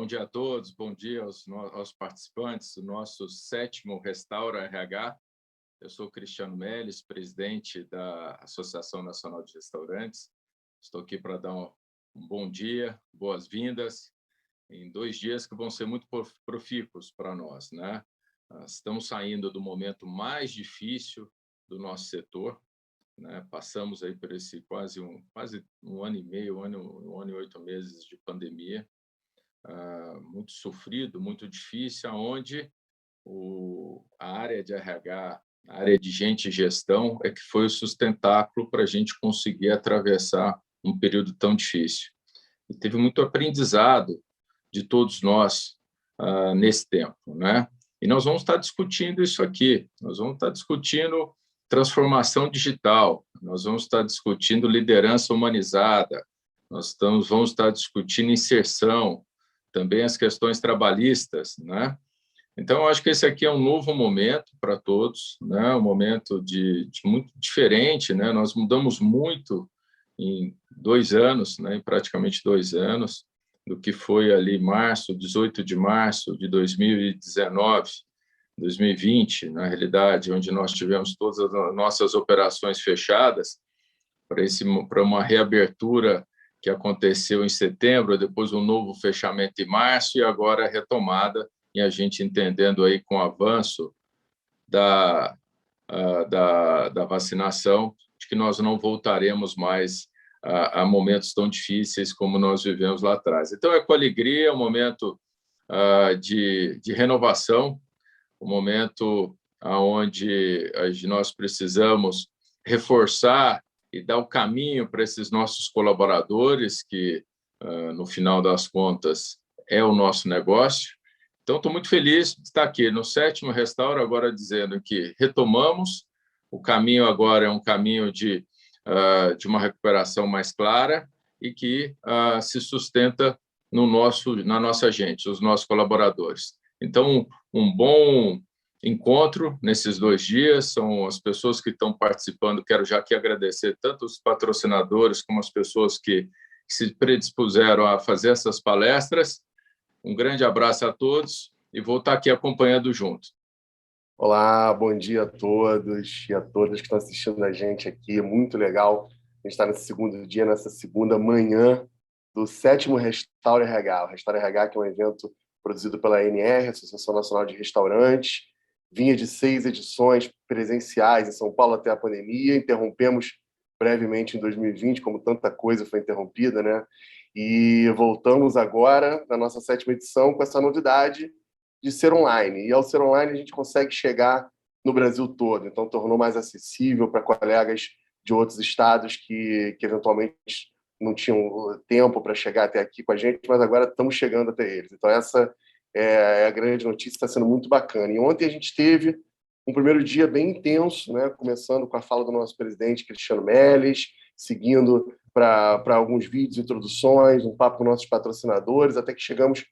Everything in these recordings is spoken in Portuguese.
Bom dia a todos, bom dia aos participantes do nosso 7º Restaura RH. Eu sou Cristiano Melles, presidente da Associação Nacional de Restaurantes. Estou aqui para dar um bom dia, boas-vindas, em 2 dias que vão ser muito profícuos para nós, né? Estamos saindo do momento mais difícil do nosso setor, né? Passamos aí por esse quase um ano e meio, um ano e 8 meses de pandemia, muito sofrido, muito difícil, onde a área de RH, a área de gente e gestão, é que foi o sustentáculo para a gente conseguir atravessar um período tão difícil. E teve muito aprendizado de todos nós nesse tempo, né? E nós vamos estar discutindo isso aqui, nós vamos estar discutindo transformação digital, nós vamos estar discutindo liderança humanizada, vamos estar discutindo inserção, também as questões trabalhistas, né? Então, eu acho que esse aqui é um novo momento para todos, né? Um momento de muito diferente, né? Nós mudamos muito em 2 anos, né? Em praticamente 2 anos, do que foi ali 18 de março de 2019, 2020, na realidade, onde nós tivemos todas as nossas operações fechadas, para uma reabertura que aconteceu em setembro, depois um novo fechamento em março e agora a retomada, e a gente entendendo aí com o avanço da vacinação, de que nós não voltaremos mais a momentos tão difíceis como nós vivemos lá atrás. Então, é com alegria, um momento de renovação, um momento onde nós precisamos reforçar e dar o caminho para esses nossos colaboradores, que, no final das contas, é o nosso negócio. Então, estou muito feliz de estar aqui no 7º Restaura, agora dizendo que retomamos, o caminho agora é um caminho de uma recuperação mais clara e que se sustenta na nossa gente, os nossos colaboradores. Então, um bom encontro nesses 2 dias, são as pessoas que estão participando, quero já aqui agradecer tanto os patrocinadores como as pessoas que se predispuseram a fazer essas palestras. Um grande abraço a todos e vou estar aqui acompanhando junto. Olá, bom dia a todos e a todas que estão assistindo a gente aqui, muito legal. A gente está nesse segundo dia, nessa segunda manhã do 7º Restaura RH. O Restaura RH, que é um evento produzido pela ANR, Associação Nacional de Restaurantes, vinha de 6 edições presenciais em São Paulo até a pandemia, interrompemos brevemente em 2020, como tanta coisa foi interrompida, né? E voltamos agora na nossa 7ª edição com essa novidade de ser online. E ao ser online a gente consegue chegar no Brasil todo, então tornou mais acessível para colegas de outros estados que eventualmente não tinham tempo para chegar até aqui com a gente, mas agora estamos chegando até eles. Então essa é a grande notícia, está sendo muito bacana. E ontem a gente teve um primeiro dia bem intenso, né? Começando com a fala do nosso presidente Cristiano Melles, seguindo para alguns vídeos, introduções, um papo com nossos patrocinadores, até que chegamos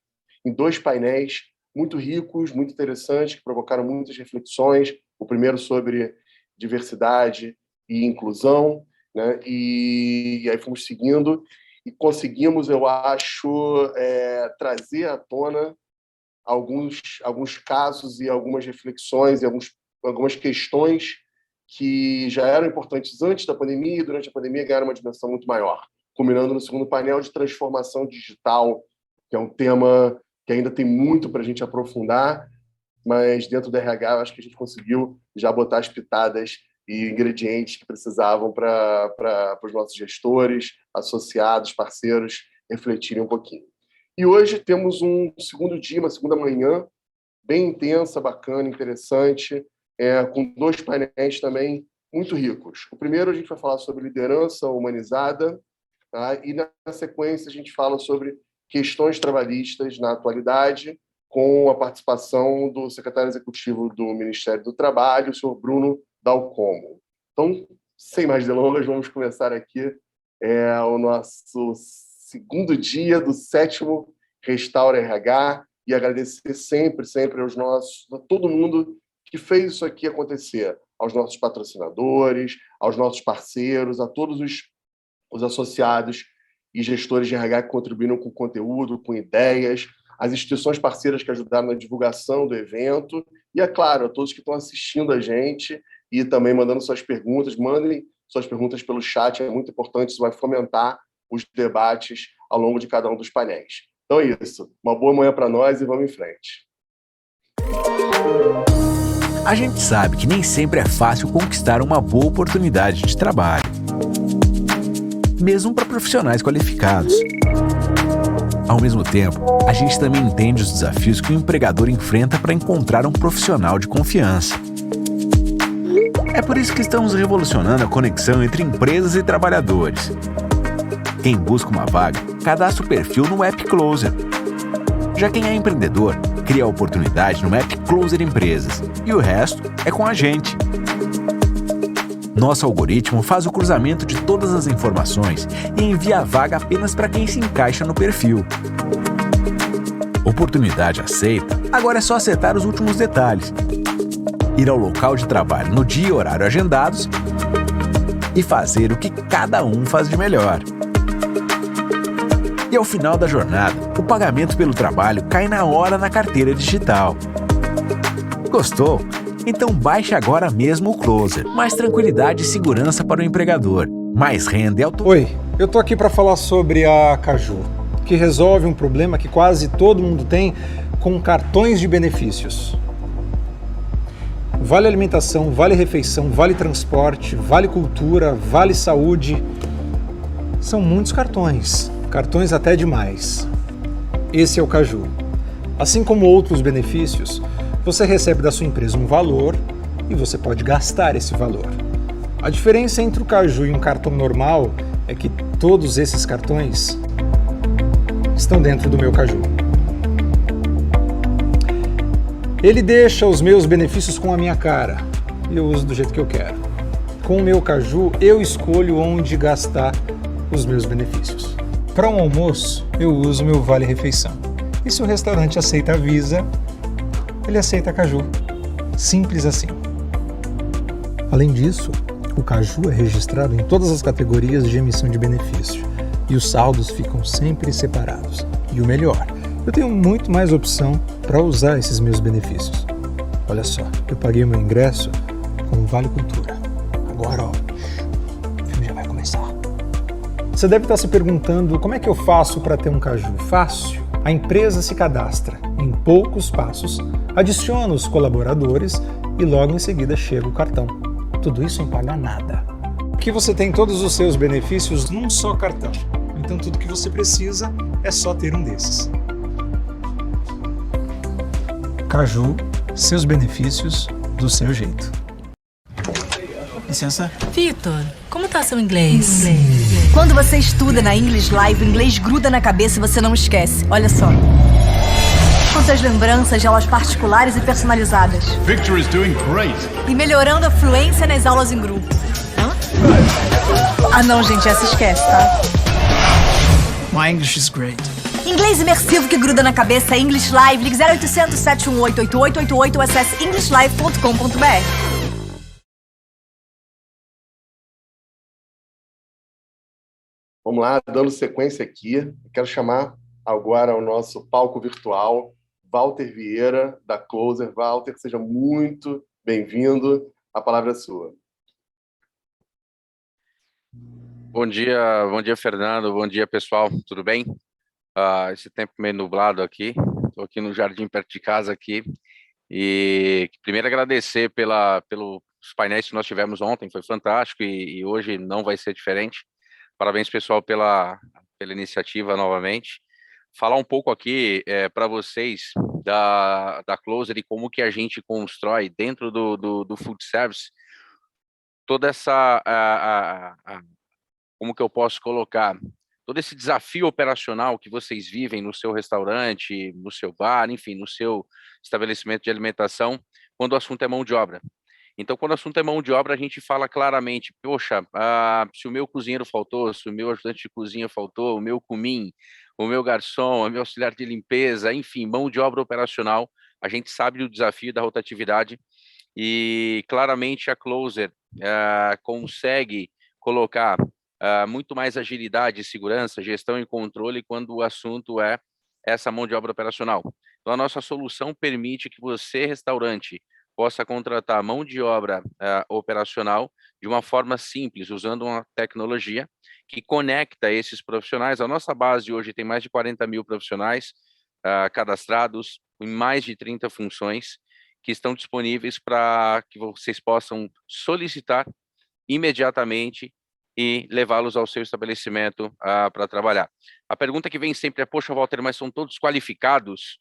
em 2 painéis muito ricos, muito interessantes, que provocaram muitas reflexões. O primeiro sobre diversidade e inclusão, né? E aí fomos seguindo e conseguimos, eu acho, trazer à tona alguns casos e algumas reflexões e algumas questões que já eram importantes antes da pandemia e durante a pandemia ganharam uma dimensão muito maior, culminando no segundo painel de transformação digital, que é um tema que ainda tem muito para a gente aprofundar, mas dentro do RH eu acho que a gente conseguiu já botar as pitadas e ingredientes que precisavam para os nossos gestores, associados, parceiros refletirem um pouquinho. E hoje temos um segundo dia, uma segunda manhã, bem intensa, bacana, interessante, com 2 painéis também muito ricos. O primeiro a gente vai falar sobre liderança humanizada, tá? E na sequência a gente fala sobre questões trabalhistas na atualidade, com a participação do secretário executivo do Ministério do Trabalho, o senhor Bruno Dalcomo. Então, sem mais delongas, vamos começar aqui o nosso segundo dia do 7º Restaura RH e agradecer sempre a todo mundo que fez isso aqui acontecer, aos nossos patrocinadores, aos nossos parceiros, a todos os associados e gestores de RH que contribuíram com conteúdo, com ideias, as instituições parceiras que ajudaram na divulgação do evento e, é claro, a todos que estão assistindo a gente e também mandando suas perguntas. Mandem suas perguntas pelo chat, é muito importante, isso vai fomentar os debates ao longo de cada um dos painéis. Então é isso. Uma boa manhã para nós e vamos em frente. A gente sabe que nem sempre é fácil conquistar uma boa oportunidade de trabalho, mesmo para profissionais qualificados. Ao mesmo tempo, a gente também entende os desafios que o empregador enfrenta para encontrar um profissional de confiança. É por isso que estamos revolucionando a conexão entre empresas e trabalhadores. Quem busca uma vaga, cadastra o perfil no App Closer. Já quem é empreendedor, cria a oportunidade no App Closer Empresas. E o resto é com a gente. Nosso algoritmo faz o cruzamento de todas as informações e envia a vaga apenas para quem se encaixa no perfil. Oportunidade aceita, agora é só acertar os últimos detalhes. Ir ao local de trabalho no dia e horário agendados e fazer o que cada um faz de melhor. E ao final da jornada, o pagamento pelo trabalho cai na hora na carteira digital. Gostou? Então baixe agora mesmo o Closer. Mais tranquilidade e segurança para o empregador. Mais renda e Oi, eu tô aqui para falar sobre a Caju, que resolve um problema que quase todo mundo tem com cartões de benefícios. Vale alimentação, vale refeição, vale transporte, vale cultura, vale saúde. São muitos cartões, cartões até demais. Esse é o Caju. Assim como outros benefícios, você recebe da sua empresa um valor e você pode gastar esse valor. A diferença entre o Caju e um cartão normal é que todos esses cartões estão dentro do meu Caju. Ele deixa os meus benefícios com a minha cara e eu uso do jeito que eu quero. Com o meu Caju, eu escolho onde gastar os meus benefícios. Para um almoço, eu uso meu Vale Refeição. E se o restaurante aceita a Visa, ele aceita a Caju. Simples assim. Além disso, o Caju é registrado em todas as categorias de emissão de benefício e os saldos ficam sempre separados. E o melhor, eu tenho muito mais opção para usar esses meus benefícios. Olha só, eu paguei meu ingresso com o Vale Cultura. Agora, ó, o filme já vai começar. Você deve estar se perguntando como é que eu faço para ter um Caju? Fácil. A empresa se cadastra em poucos passos, adiciona os colaboradores e logo em seguida chega o cartão. Tudo isso sem pagar nada. Aqui você tem todos os seus benefícios num só cartão. Então tudo que você precisa é só ter um desses. Caju, seus benefícios do seu jeito. Licença. Vitor, como tá seu inglês? Quando você estuda na English Live, o inglês gruda na cabeça e você não esquece. Olha só. Com suas lembranças de aulas particulares e personalizadas. Victor is doing great. E melhorando a fluência nas aulas em grupo. Ah não, gente, essa esquece, tá? My English is great. Inglês imersivo que gruda na cabeça é English Live. Ligue 0800 718 8888 ou acesse englishlive.com.br. Vamos lá, dando sequência aqui. Eu quero chamar agora ao nosso palco virtual Walter Vieira, da Closer. Walter, seja muito bem-vindo. A palavra é sua. Bom dia, Fernando. Bom dia, pessoal. Tudo bem? Esse tempo meio nublado aqui. Estou aqui no jardim perto de casa aqui. E primeiro agradecer pelos painéis que nós tivemos ontem. Foi fantástico e hoje não vai ser diferente. Parabéns, pessoal, pela iniciativa novamente. Falar um pouco aqui para vocês da Closer e como que a gente constrói dentro do food service toda essa... como que eu posso colocar? Todo esse desafio operacional que vocês vivem no seu restaurante, no seu bar, enfim, no seu estabelecimento de alimentação, quando o assunto é mão de obra. Então, quando o assunto é mão de obra, a gente fala claramente, poxa, se o meu cozinheiro faltou, se o meu ajudante de cozinha faltou, o meu cumim, o meu garçom, o meu auxiliar de limpeza, enfim, mão de obra operacional, a gente sabe do desafio da rotatividade e claramente a Closer consegue colocar muito mais agilidade, segurança, gestão e controle quando o assunto é essa mão de obra operacional. Então, a nossa solução permite que você, restaurante, possa contratar mão de obra operacional de uma forma simples, usando uma tecnologia que conecta esses profissionais. A nossa base hoje tem mais de 40 mil profissionais cadastrados em mais de 30 funções que estão disponíveis para que vocês possam solicitar imediatamente e levá-los ao seu estabelecimento para trabalhar. A pergunta que vem sempre é, poxa, Walter, mas são todos qualificados?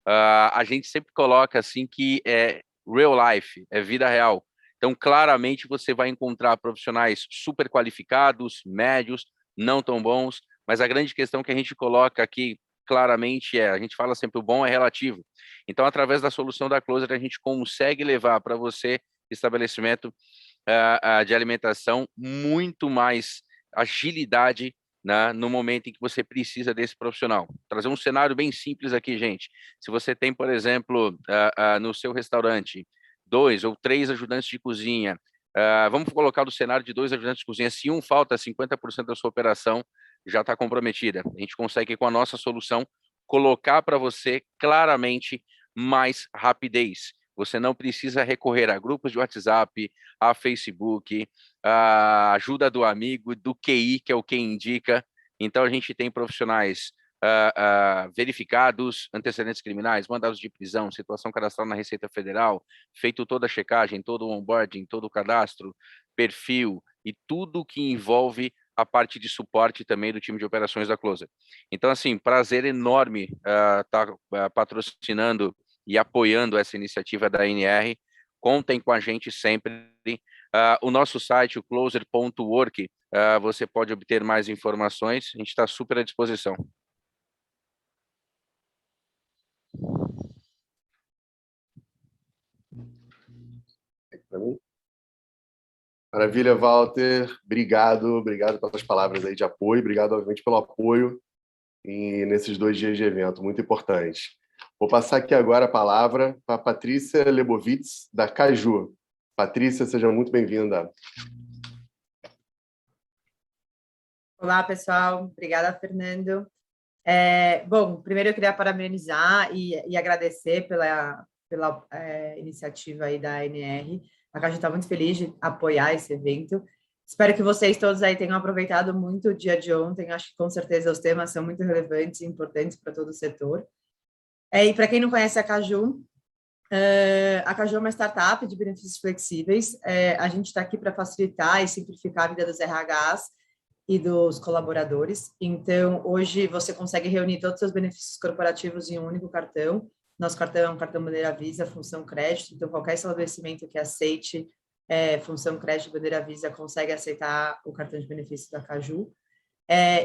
A gente sempre coloca assim que é real life, é vida real. Então, claramente, você vai encontrar profissionais super qualificados, médios, não tão bons, mas a grande questão que a gente coloca aqui claramente a gente fala sempre, o bom é relativo. Então, através da solução da Closer, a gente consegue levar para você, estabelecimento de alimentação, muito mais agilidade, né, no momento em que você precisa desse profissional. Vou trazer um cenário bem simples aqui, gente. Se você tem, por exemplo, no seu restaurante, 2 ou 3 ajudantes de cozinha, vamos colocar do cenário de 2 ajudantes de cozinha, se um falta, 50% da sua operação já está comprometida. A gente consegue, com a nossa solução, colocar para você claramente mais rapidez. Você não precisa recorrer a grupos de WhatsApp, a Facebook, a ajuda do amigo, do QI, que é o Quem Indica. Então, a gente tem profissionais verificados, antecedentes criminais, mandados de prisão, situação cadastral na Receita Federal, feito toda a checagem, todo o onboarding, todo o cadastro, perfil e tudo que envolve a parte de suporte também do time de operações da Closer. Então, assim, prazer enorme estar patrocinando e apoiando essa iniciativa da NR. Contem com a gente sempre. O nosso site, o closer.work, você pode obter mais informações. A gente está super à disposição. Maravilha, Walter. Obrigado pelas palavras aí de apoio. Obrigado, obviamente, pelo apoio nesses 2 dias de evento, muito importante. Vou passar aqui agora a palavra para a Patrícia Lebovitz, da Caju. Patrícia, seja muito bem-vinda. Olá, pessoal. Obrigada, Fernando. Bom, primeiro eu queria parabenizar e agradecer pela iniciativa aí da ANR. A Caju está muito feliz de apoiar esse evento. Espero que vocês todos aí tenham aproveitado muito o dia de ontem. Acho que, com certeza, os temas são muito relevantes e importantes para todo o setor. E para quem não conhece a Caju é uma startup de benefícios flexíveis. A gente está aqui para facilitar e simplificar a vida dos RHs e dos colaboradores. Então, hoje você consegue reunir todos os seus benefícios corporativos em um único cartão. Nosso cartão é um cartão Bandeira Visa, função crédito, então qualquer estabelecimento que aceite função crédito Bandeira Visa consegue aceitar o cartão de benefícios da Caju.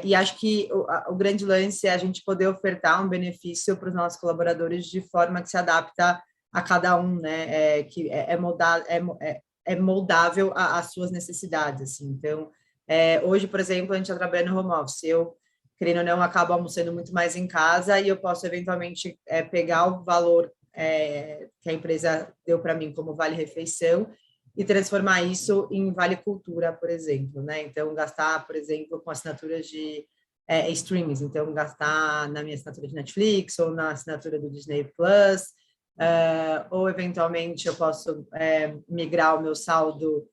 E acho que o grande lance é a gente poder ofertar um benefício para os nossos colaboradores de forma que se adapta a cada um, né? Que é moldável às suas necessidades, assim. Então, hoje, por exemplo, a gente está trabalhando no home office. Eu, querendo ou não, acabo almoçando muito mais em casa e eu posso, eventualmente, pegar o valor que a empresa deu para mim como vale-refeição e transformar isso em vale-cultura, por exemplo, né? Então, gastar, por exemplo, com assinaturas de streamings. Então, gastar na minha assinatura de Netflix ou na assinatura do Disney Plus, ou, eventualmente, eu posso migrar o meu saldo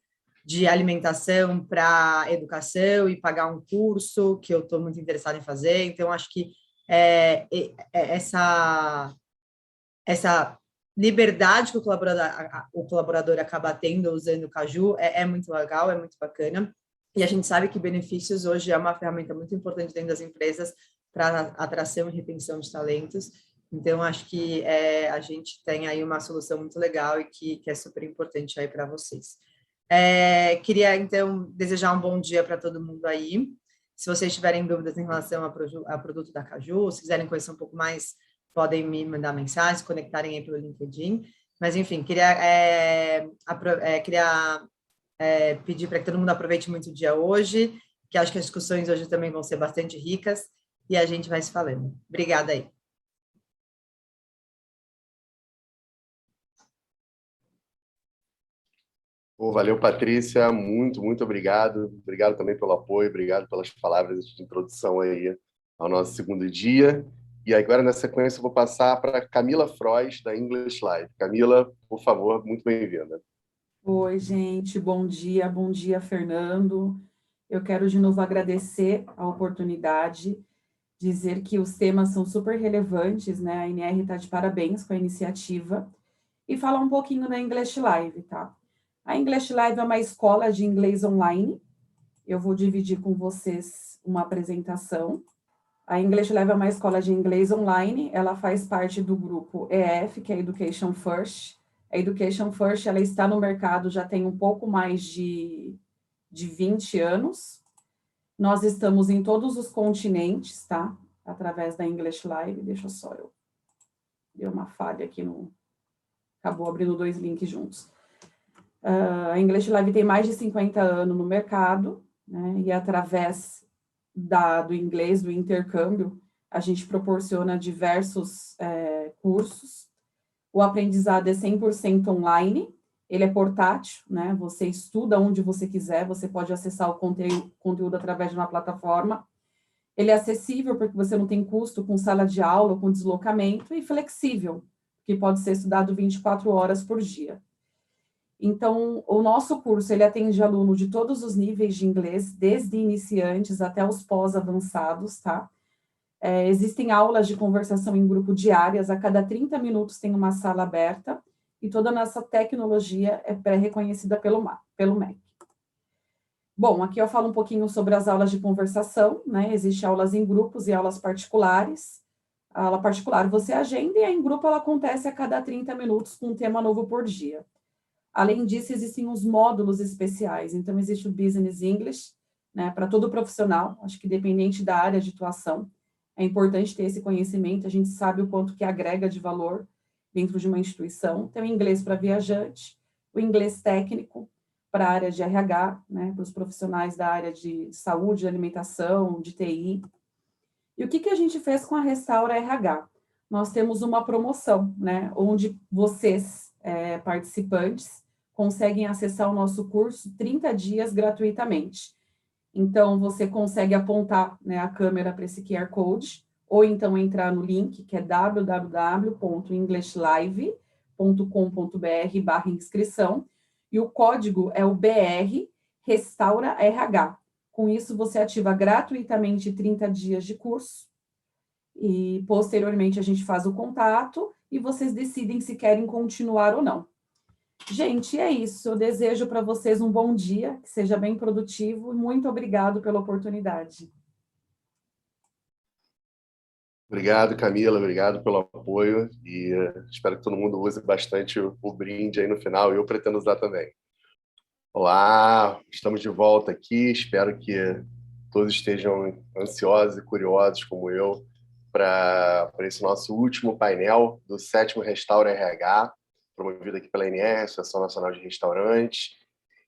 de alimentação para educação e pagar um curso que eu estou muito interessada em fazer. Então, acho que essa liberdade que o colaborador acaba tendo usando o Caju é muito legal, é muito bacana. E a gente sabe que benefícios hoje é uma ferramenta muito importante dentro das empresas para atração e retenção de talentos. Então, acho que a gente tem aí uma solução muito legal e que é super importante aí para vocês. Queria, então, desejar um bom dia para todo mundo aí. Se vocês tiverem dúvidas em relação ao produto da Caju, se quiserem conhecer um pouco mais, podem me mandar mensagem, se conectarem aí pelo LinkedIn. Mas, enfim, queria pedir para que todo mundo aproveite muito o dia hoje, que acho que as discussões hoje também vão ser bastante ricas, e a gente vai se falando. Obrigada aí. Valeu, Patrícia, muito obrigado. Obrigado também pelo apoio, obrigado pelas palavras de introdução aí ao nosso segundo dia. E agora, na sequência, eu vou passar para Camila Frois, da English Live. Camila, por favor, muito bem-vinda. Oi, gente, bom dia, Fernando. Eu quero de novo agradecer a oportunidade, dizer que os temas são super relevantes, né? A NR está de parabéns com a iniciativa, e falar um pouquinho da English Live, tá? A English Live é uma escola de inglês online. Eu vou dividir com vocês uma apresentação. A English Live é uma escola de inglês online, ela faz parte do grupo EF, que é Education First. A Education First, ela está no mercado já tem um pouco mais de 20 anos. Nós estamos em todos os continentes, tá? Através da English Live. Deixa só eu... Deu uma falha aqui no... Acabou abrindo 2 links juntos. A English Live tem mais de 50 anos no mercado, né? E através do inglês, do intercâmbio, a gente proporciona diversos cursos. O aprendizado é 100% online, ele é portátil, né? Você estuda onde você quiser, você pode acessar o conteúdo através de uma plataforma. Ele é acessível porque você não tem custo com sala de aula, com deslocamento, e flexível, que pode ser estudado 24 horas por dia. Então, o nosso curso, ele atende aluno de todos os níveis de inglês, desde iniciantes até os pós-avançados, tá? Existem aulas de conversação em grupo diárias, a cada 30 minutos tem uma sala aberta, e toda a nossa tecnologia é pré-reconhecida pelo MEC. Bom, aqui eu falo um pouquinho sobre as aulas de conversação, né? Existem aulas em grupos e aulas particulares. A aula particular você agenda, e a em grupo ela acontece a cada 30 minutos com um tema novo por dia. Além disso, existem os módulos especiais. Então, existe o Business English, né, para todo profissional, acho que dependente da área de atuação. É importante ter esse conhecimento, a gente sabe o quanto que agrega de valor dentro de uma instituição. Tem o inglês para viajante, o inglês técnico para a área de RH, né, para os profissionais da área de saúde, de alimentação, de TI. E o que a gente fez com a Restaura RH? Nós temos uma promoção, né, onde vocês, participantes, conseguem acessar o nosso curso 30 dias gratuitamente. Então, você consegue apontar, né, a câmera para esse QR Code, ou então entrar no link, que é www.englishlive.com.br/inscrição, e o código é o BR Restaura RH. Com isso, você ativa gratuitamente 30 dias de curso, e posteriormente a gente faz o contato, e vocês decidem se querem continuar ou não. Gente, é isso. Eu desejo para vocês um bom dia, que seja bem produtivo, e muito obrigado pela oportunidade. Obrigado, Camila, obrigado pelo apoio, e espero que todo mundo use bastante o brinde aí no final, e eu pretendo usar também. Olá, estamos de volta aqui, espero que todos estejam ansiosos e curiosos, como eu, para esse nosso último painel do 7º Restaura RH, promovido aqui pela ANR, Associação Nacional de Restaurantes.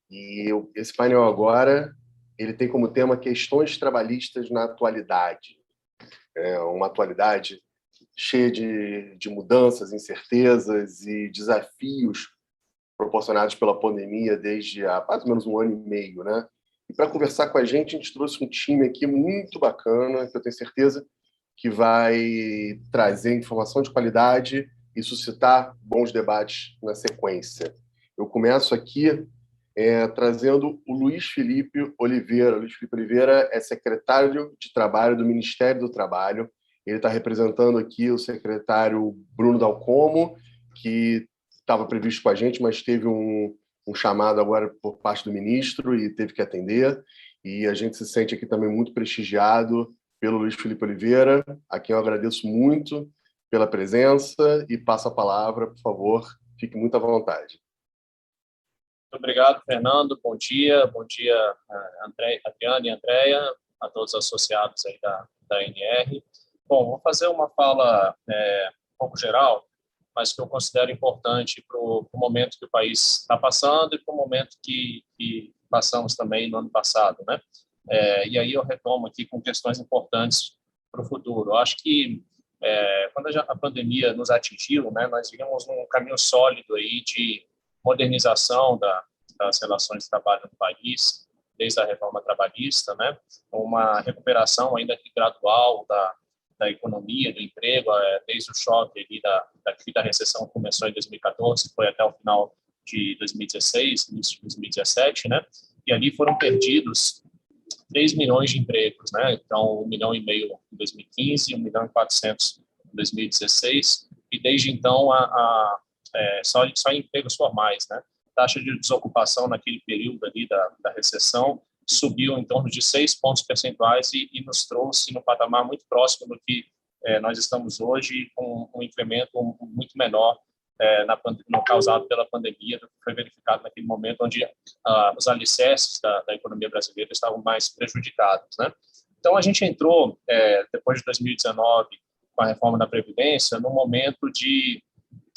E esse painel agora, ele tem como tema questões trabalhistas na atualidade. É uma atualidade cheia de mudanças, incertezas e desafios proporcionados pela pandemia desde há mais ou menos 1 ano e meio, né? E para conversar com a gente trouxe um time aqui muito bacana, que eu tenho certeza que vai trazer informação de qualidade e suscitar bons debates na sequência. Eu começo aqui trazendo o Luiz Felipe Oliveira. Luiz Felipe Oliveira é secretário de Trabalho do Ministério do Trabalho. Ele está representando aqui o secretário Bruno Dalcomo, que estava previsto com a gente, mas teve um chamado agora por parte do ministro e teve que atender. E a gente se sente aqui também muito prestigiado pelo Luiz Felipe Oliveira, a quem eu agradeço muito pela presença, e passo a palavra, por favor, fique muito à vontade. Muito obrigado, Fernando. Bom dia, Adriana e Andréia, a todos os associados aí da ANR. Bom, vou fazer uma fala um pouco geral, mas que eu considero importante para o momento que o país está passando e para o momento que passamos também no ano passado, né? E aí eu retomo aqui com questões importantes para o futuro. Eu acho que quando a pandemia nos atingiu, né, nós vimos um caminho sólido aí de modernização das relações de trabalho no país, desde a reforma trabalhista, né, uma recuperação ainda que gradual da economia, do emprego, desde o choque ali da recessão que começou em 2014, foi até o final de 2016, início de 2017, né? E ali foram perdidos 3 milhões de empregos, né? Então, 1,5 milhão em 2015, 1,4 milhão em 2016, e desde então só em empregos formais, né? A taxa de desocupação naquele período ali da recessão subiu em torno de 6 pontos percentuais e nos trouxe num patamar muito próximo do que nós estamos hoje, com um incremento muito menor causado pela pandemia, do que foi verificado naquele momento, onde os alicerces da economia brasileira estavam mais prejudicados, né? Então, a gente entrou, depois de 2019, com a reforma da Previdência, num momento de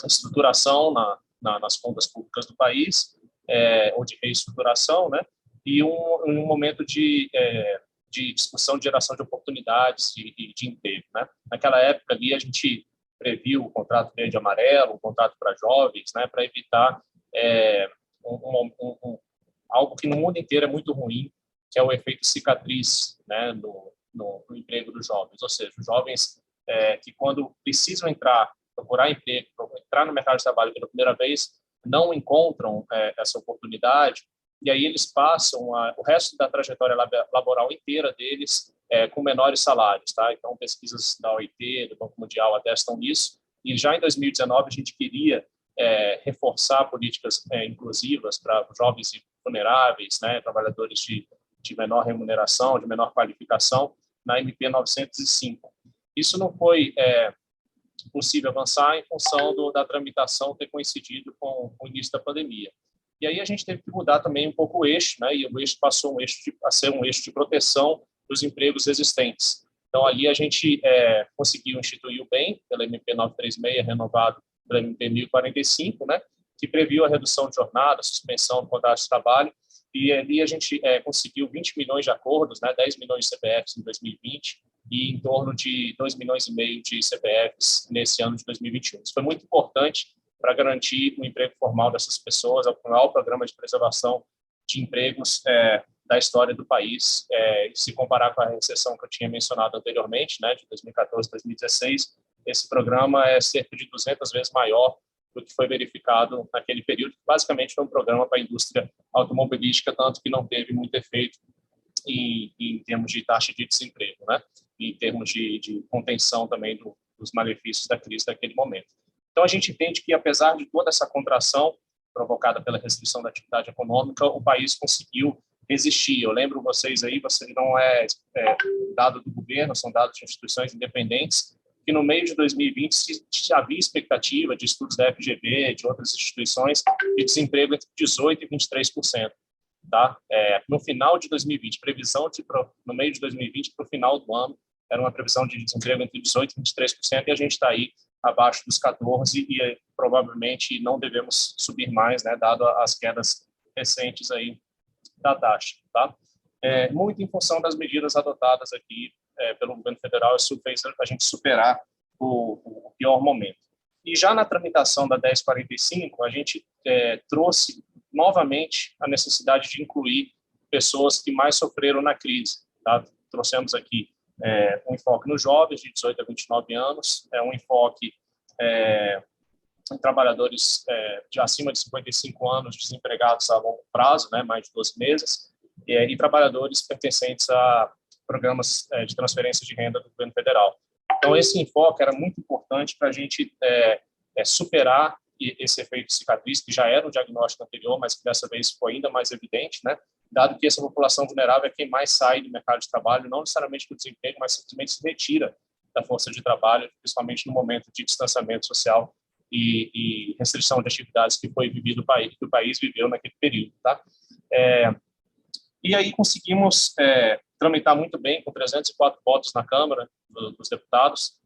estruturação nas contas públicas do país, ou de reestruturação, né? E um momento de discussão de geração de oportunidades e de emprego, né? Naquela época ali, a gente previu o contrato verde e amarelo, o contrato para jovens, né? Para evitar algo que no mundo inteiro é muito ruim, que é o efeito cicatriz, né? No emprego dos jovens. Ou seja, os jovens que quando precisam procurar emprego, entrar no mercado de trabalho pela primeira vez, não encontram essa oportunidade, e aí eles passam o resto da trajetória laboral inteira deles com menores salários, tá? Então, pesquisas da OIT, do Banco Mundial, atestam nisso, e já em 2019 a gente queria reforçar políticas inclusivas para jovens vulneráveis, né? Trabalhadores de menor remuneração, de menor qualificação, na MP 905. Isso não foi possível avançar em função da tramitação ter coincidido com o início da pandemia. E aí a gente teve que mudar também um pouco o eixo, né? E o eixo passou a ser um eixo de proteção dos empregos existentes. Então, ali a gente conseguiu instituir o BEM, pela MP 936, renovado pela MP 1045, né? Que previu a redução de jornada, suspensão do contrato de trabalho, e ali a gente conseguiu 20 milhões de acordos, né? 10 milhões de CPFs em 2020 e em torno de 2,5 milhões de CPFs nesse ano de 2021. Isso foi muito importante para garantir o emprego formal dessas pessoas, é o maior programa de preservação de empregos da história do país. Se comparar com a recessão que eu tinha mencionado anteriormente, né, de 2014 a 2016, esse programa é cerca de 200 vezes maior do que foi verificado naquele período, que basicamente foi um programa para a indústria automobilística, tanto que não teve muito efeito em termos de taxa de desemprego, né, em termos de contenção também dos malefícios da crise daquele momento. Então, a gente entende que, apesar de toda essa contração provocada pela restrição da atividade econômica, o país conseguiu resistir. Eu lembro vocês aí, você não é dado do governo, são dados de instituições independentes, que no meio de 2020 se havia expectativa de estudos da FGV, de outras instituições, de desemprego entre 18% e 23%. Tá? No final de 2020, no meio de 2020, para o final do ano, era uma previsão de desemprego entre 18% e 23%, e a gente está aí abaixo dos 14%, e provavelmente não devemos subir mais, né, dado as quedas recentes aí da taxa. Tá? Muito em função das medidas adotadas aqui pelo governo federal, isso fez a gente superar o pior momento. E já na tramitação da 1045, a gente trouxe novamente a necessidade de incluir pessoas que mais sofreram na crise. Tá? Trouxemos aqui um enfoque nos jovens de 18 a 29 anos, um enfoque em trabalhadores de acima de 55 anos desempregados a longo prazo, né, mais de 12 meses, e trabalhadores pertencentes a programas de transferência de renda do governo federal. Então, esse enfoque era muito importante para a gente superar esse efeito cicatriz, que já era um diagnóstico anterior, mas que dessa vez foi ainda mais evidente, né? Dado que essa população vulnerável é quem mais sai do mercado de trabalho, não necessariamente do desemprego, mas simplesmente se retira da força de trabalho, principalmente no momento de distanciamento social e restrição de atividades que foi vivido que o país viveu naquele período. Tá? E aí conseguimos tramitar muito bem, com 304 votos na Câmara dos Deputados,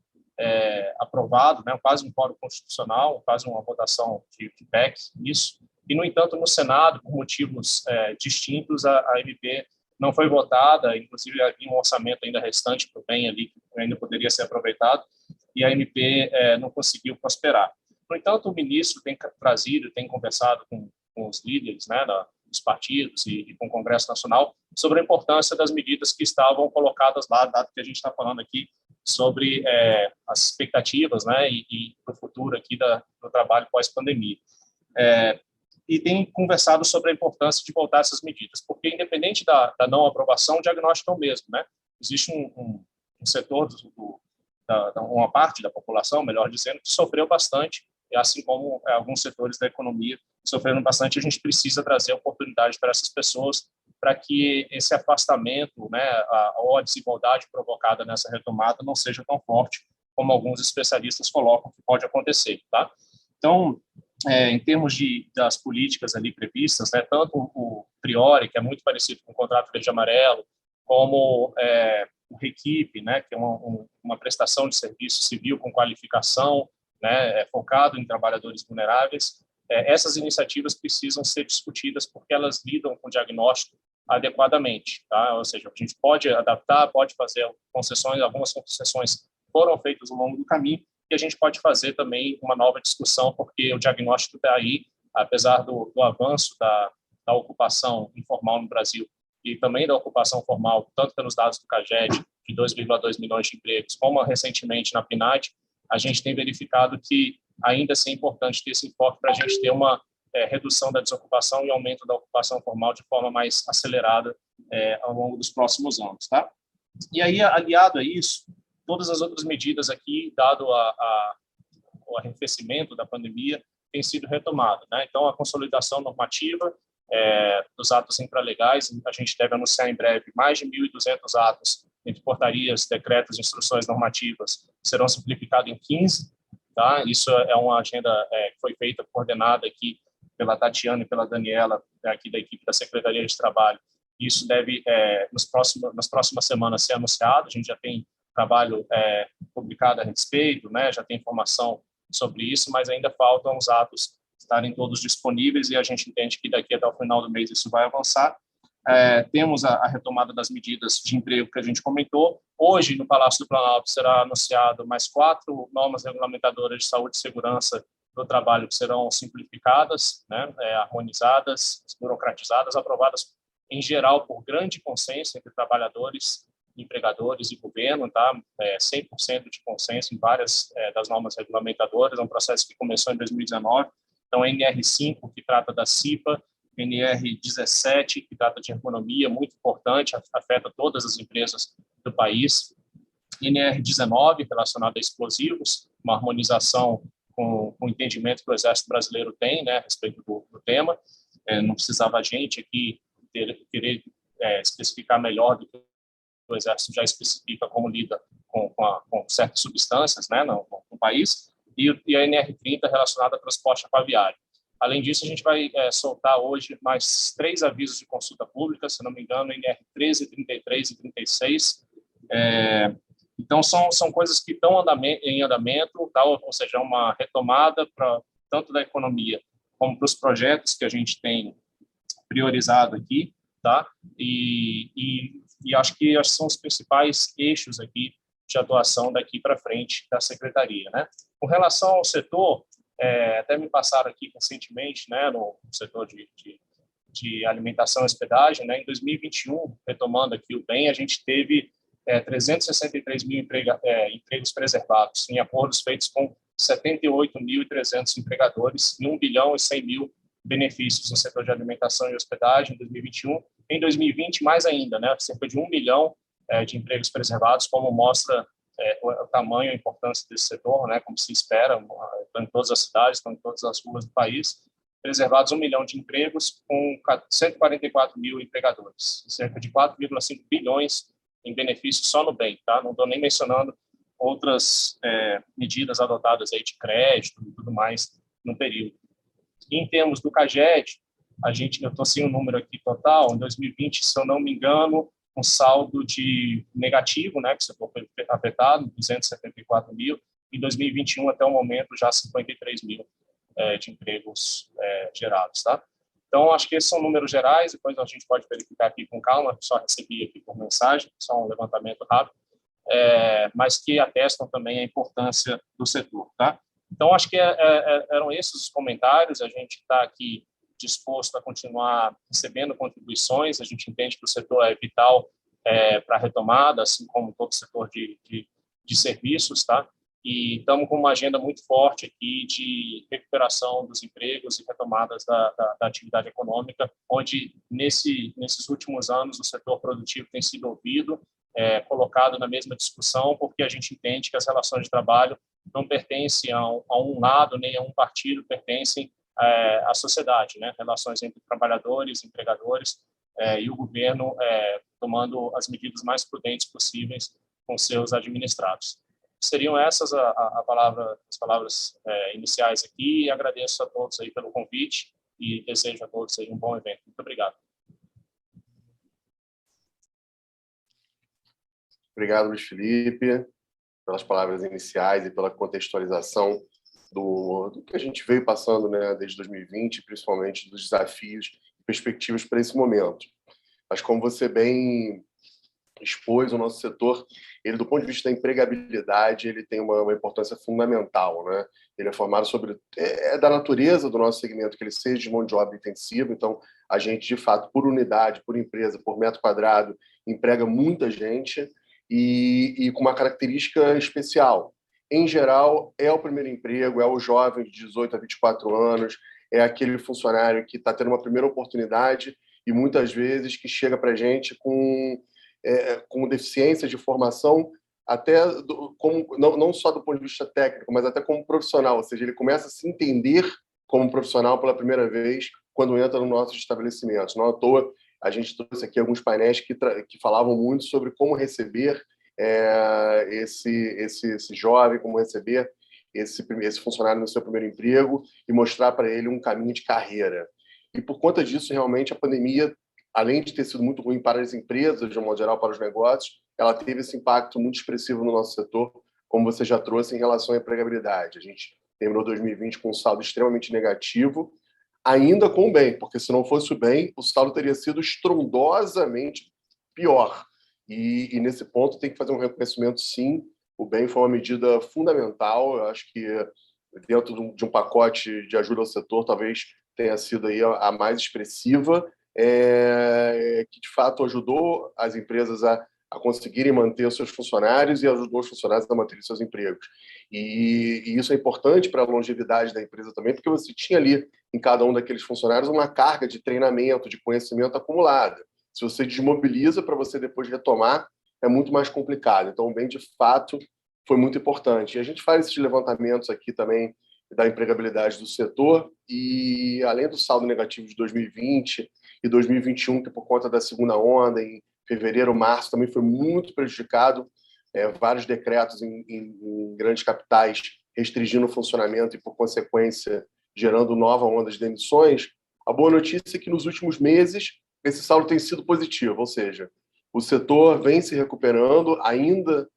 aprovado, né, quase um fórum constitucional, quase uma votação de PEC, isso. E, no entanto, no Senado, por motivos distintos, a MP não foi votada, inclusive havia um orçamento ainda restante para o bem ali, que ainda poderia ser aproveitado, e a MP não conseguiu prosperar. No entanto, o ministro tem trazido, tem conversado com os líderes, né, dos partidos e com o Congresso Nacional sobre a importância das medidas que estavam colocadas lá, dado que a gente está falando aqui sobre as expectativas, né, e o futuro aqui do trabalho pós-pandemia. E tem conversado sobre a importância de voltar essas medidas, porque independente da não aprovação, o diagnóstico é o mesmo, né? Existe um setor, uma parte da população, melhor dizendo, que sofreu bastante, e assim como alguns setores da economia sofreram bastante, a gente precisa trazer oportunidade para essas pessoas, para que esse afastamento, né, ou a desigualdade provocada nessa retomada não seja tão forte como alguns especialistas colocam que pode acontecer, tá? Então, em termos das políticas ali previstas, né, tanto o Priori, que é muito parecido com o contrato verde e amarelo, como o Requipe, né, que é uma prestação de serviço civil com qualificação, né, focado em trabalhadores vulneráveis, essas iniciativas precisam ser discutidas porque elas lidam com o diagnóstico adequadamente, tá? Ou seja, a gente pode adaptar, pode fazer concessões, algumas concessões foram feitas ao longo do caminho, e a gente pode fazer também uma nova discussão, porque o diagnóstico está aí, apesar do avanço da ocupação informal no Brasil e também da ocupação formal, tanto pelos dados do CAGED, de 2,2 milhões de empregos, como recentemente na PNAD, a gente tem verificado que ainda assim é importante ter esse enfoque para a gente ter uma redução da desocupação e aumento da ocupação formal de forma mais acelerada ao longo dos próximos anos, tá? E aí, aliado a isso, todas as outras medidas aqui, dado o arrefecimento da pandemia, têm sido retomadas, né? Então, a consolidação normativa dos atos infralegais, a gente deve anunciar em breve mais de 1.200 atos entre portarias, decretos, instruções normativas, serão simplificados em 15, tá? Isso é uma agenda que foi feita, coordenada aqui pela Tatiana e pela Daniela, aqui da equipe da Secretaria de Trabalho. Isso deve, nas próximas semanas, ser anunciado. A gente já tem trabalho publicado a respeito, né? Já tem informação sobre isso, mas ainda faltam os atos estarem todos disponíveis e a gente entende que daqui até o final do mês isso vai avançar. Temos a retomada das medidas de emprego que a gente comentou. Hoje, no Palácio do Planalto, será anunciado mais 4 normas regulamentadoras de saúde e segurança do trabalho que serão simplificadas, né, harmonizadas, desburocratizadas, aprovadas em geral por grande consenso entre trabalhadores, empregadores e governo, tá? 100% de consenso em várias das normas regulamentadoras. É um processo que começou em 2019. Então, NR5, que trata da CIPA, NR17, que trata de ergonomia, muito importante, afeta todas as empresas do país. NR19, relacionado a explosivos, uma harmonização com o entendimento que o Exército Brasileiro tem, né, a respeito do tema. Não precisava a gente aqui querer especificar melhor do que o Exército já especifica como lida com certas substâncias, né, no país. E a NR30 relacionada a transporte aquaviário. Além disso, a gente vai soltar hoje mais 3 avisos de consulta pública, se não me engano, NR13, 33 e 36. Então, são coisas que estão em andamento, tá? Ou seja, uma retomada tanto da economia como para os projetos que a gente tem priorizado aqui, tá? E acho que são os principais eixos aqui de atuação daqui para frente da Secretaria, né? Com relação ao setor, até me passaram aqui recentemente, né, no setor de alimentação e hospedagem, né, em 2021, retomando aqui o bem, a gente teve 363 mil empregos preservados, em acordos feitos com 78.300 empregadores e 1 bilhão e 100 mil benefícios no setor de alimentação e hospedagem em 2021. Em 2020, mais ainda, né, cerca de 1 milhão de empregos preservados, como mostra o tamanho e a importância desse setor, né, como se espera, estão em todas as cidades, estão em todas as ruas do país, preservados 1 milhão de empregos com 144 mil empregadores, cerca de 4,5 bilhões em benefícios só no bem, tá? Não estou nem mencionando outras medidas adotadas aí de crédito e tudo mais no período. E em termos do CAGED, eu estou sem o número aqui total, em 2020, se eu não me engano, um saldo de negativo, né, que o setor foi afetado, 274 mil, em 2021, até o momento, já 53 mil de empregos gerados, tá? Então, acho que esses são números gerais, depois a gente pode verificar aqui com calma, só recebi aqui por mensagem, só um levantamento rápido, mas que atestam também a importância do setor, tá? Então, acho que eram esses os comentários, a gente está aqui disposto a continuar recebendo contribuições, a gente entende que o setor é vital para a retomada, assim como todo o setor de de serviços, tá? E estamos com uma agenda muito forte aqui de recuperação dos empregos e retomadas da atividade econômica, onde nesses últimos anos o setor produtivo tem sido ouvido, colocado na mesma discussão, porque a gente entende que as relações de trabalho não pertencem a um lado nem a um partido, pertencem à sociedade, né? Relações entre trabalhadores, empregadores e o governo tomando as medidas mais prudentes possíveis com seus administrados. Seriam essas as palavras iniciais aqui, e agradeço a todos aí pelo convite e desejo a todos aí um bom evento. Muito obrigado. Obrigado, Luiz Felipe, pelas palavras iniciais e pela contextualização do que a gente veio passando, né, desde 2020, principalmente dos desafios e perspectivas para esse momento. Mas, como você bem expôs, o nosso setor, ele, do ponto de vista da empregabilidade, ele tem uma importância fundamental, né? Ele é formado sobre... da natureza do nosso segmento, que ele seja de mão de obra intensiva, então a gente, de fato, por unidade, por empresa, por metro quadrado, emprega muita gente e com uma característica especial. Em geral, é o primeiro emprego, é o jovem de 18 a 24 anos, é aquele funcionário que está tendo uma primeira oportunidade e, muitas vezes, que chega para a gente com deficiência de formação, até não só do ponto de vista técnico, mas até como profissional, ou seja, ele começa a se entender como profissional pela primeira vez quando entra no nosso estabelecimento. Não à toa, a gente trouxe aqui alguns painéis que falavam muito sobre como receber esse jovem, como receber esse funcionário no seu primeiro emprego e mostrar para ele um caminho de carreira. E, por conta disso, realmente, a pandemia, além de ter sido muito ruim para as empresas, de um modo geral, para os negócios, ela teve esse impacto muito expressivo no nosso setor, como você já trouxe, em relação à empregabilidade. A gente terminou 2020 com um saldo extremamente negativo, ainda com o bem, porque se não fosse o bem, o saldo teria sido estrondosamente pior. E nesse ponto tem que fazer um reconhecimento, sim. O bem foi uma medida fundamental. Eu acho que dentro de um pacote de ajuda ao setor, talvez tenha sido aí a mais expressiva, que de fato ajudou as empresas a conseguirem manter os seus funcionários e ajudou os funcionários a manterem seus empregos. E isso é importante para a longevidade da empresa também, porque você tinha ali, em cada um daqueles funcionários, uma carga de treinamento, de conhecimento acumulada. Se você desmobiliza para você depois retomar, é muito mais complicado. Então, o bem, de fato, foi muito importante. E a gente faz esses levantamentos aqui também da empregabilidade do setor e, além do saldo negativo de 2020 e 2021, que por conta da segunda onda, em fevereiro, março, também foi muito prejudicado, vários decretos em grandes capitais restringindo o funcionamento e, por consequência, gerando nova onda de demissões. A boa notícia é que, nos últimos meses, esse saldo tem sido positivo, ou seja, o setor vem se recuperando, ainda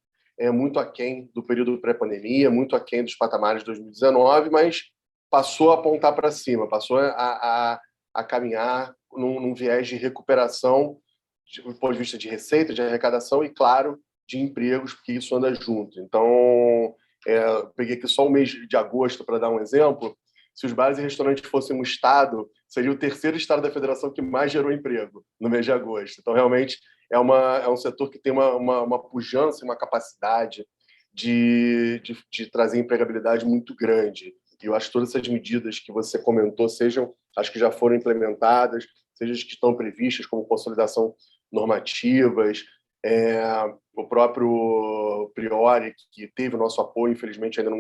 muito aquém do período pré-pandemia, muito aquém dos patamares de 2019, mas passou a apontar para cima, passou a caminhar num viés de recuperação do ponto de vista de receita, de arrecadação e, claro, de empregos, porque isso anda junto. Então, peguei aqui só o mês de agosto para dar um exemplo. Se os bares e restaurantes fossem um estado, seria o terceiro estado da federação que mais gerou emprego no mês de agosto. Então, realmente, é um setor que tem uma pujança, uma capacidade de trazer empregabilidade muito grande. E eu acho que todas essas medidas que você comentou, acho que já foram implementadas, sejam as que estão previstas, como consolidação normativas, o próprio Priori, que teve o nosso apoio, infelizmente ainda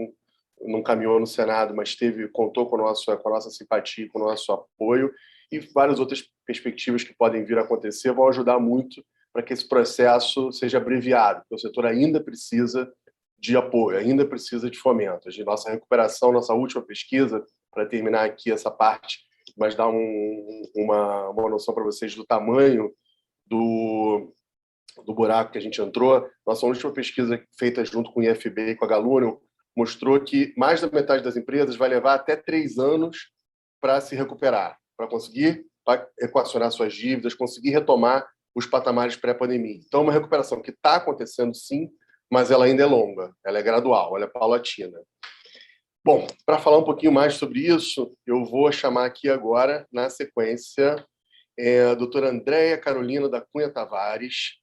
não caminhou no Senado, mas contou com a nossa simpatia, com o nosso apoio, e várias outras perspectivas que podem vir a acontecer vão ajudar muito para que esse processo seja abreviado, porque o setor ainda precisa de apoio, ainda precisa de fomento. Nossa recuperação, nossa última pesquisa, para terminar aqui essa parte, mas dar uma noção para vocês do tamanho do buraco que a gente entrou. Nossa última pesquisa, feita junto com o IFB e com a Galunion, mostrou que mais da metade das empresas vai levar até 3 anos para se recuperar, para conseguir equacionar suas dívidas, conseguir retomar os patamares pré-pandemia. Então, é uma recuperação que está acontecendo, sim, mas ela ainda é longa, ela é gradual, ela é paulatina. Bom, para falar um pouquinho mais sobre isso, eu vou chamar aqui agora, na sequência, a doutora Andréia Carolina da Cunha Tavares.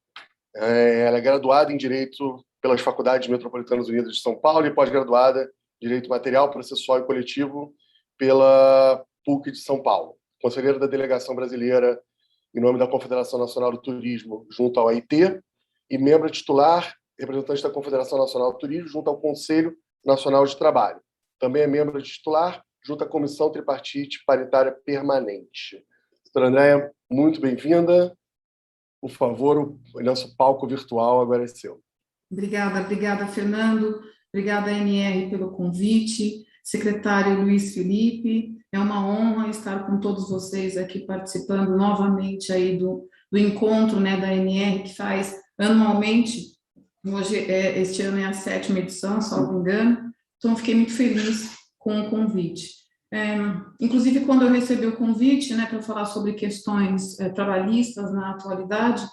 Ela é graduada em Direito pelas Faculdades Metropolitanas Unidas de São Paulo e pós-graduada em Direito Material, Processual e Coletivo pela PUC de São Paulo. Conselheira da Delegação Brasileira em nome da Confederação Nacional do Turismo junto ao AIT e membro titular, representante da Confederação Nacional do Turismo junto ao Conselho Nacional de Trabalho. Também é membro titular junto à Comissão Tripartite Paritária Permanente. Doutora Andréia, muito bem-vinda. Por favor, o nosso palco virtual agora é seu. Obrigada, Fernando. Obrigada, ANR, pelo convite. Secretário Luiz Felipe, é uma honra estar com todos vocês aqui participando novamente aí do encontro, né, da ANR, que faz anualmente. Hoje, este ano é a 7ª edição, salvo engano. Então, fiquei muito feliz com o convite. Inclusive, quando eu recebi o convite, né, para falar sobre questões trabalhistas na atualidade,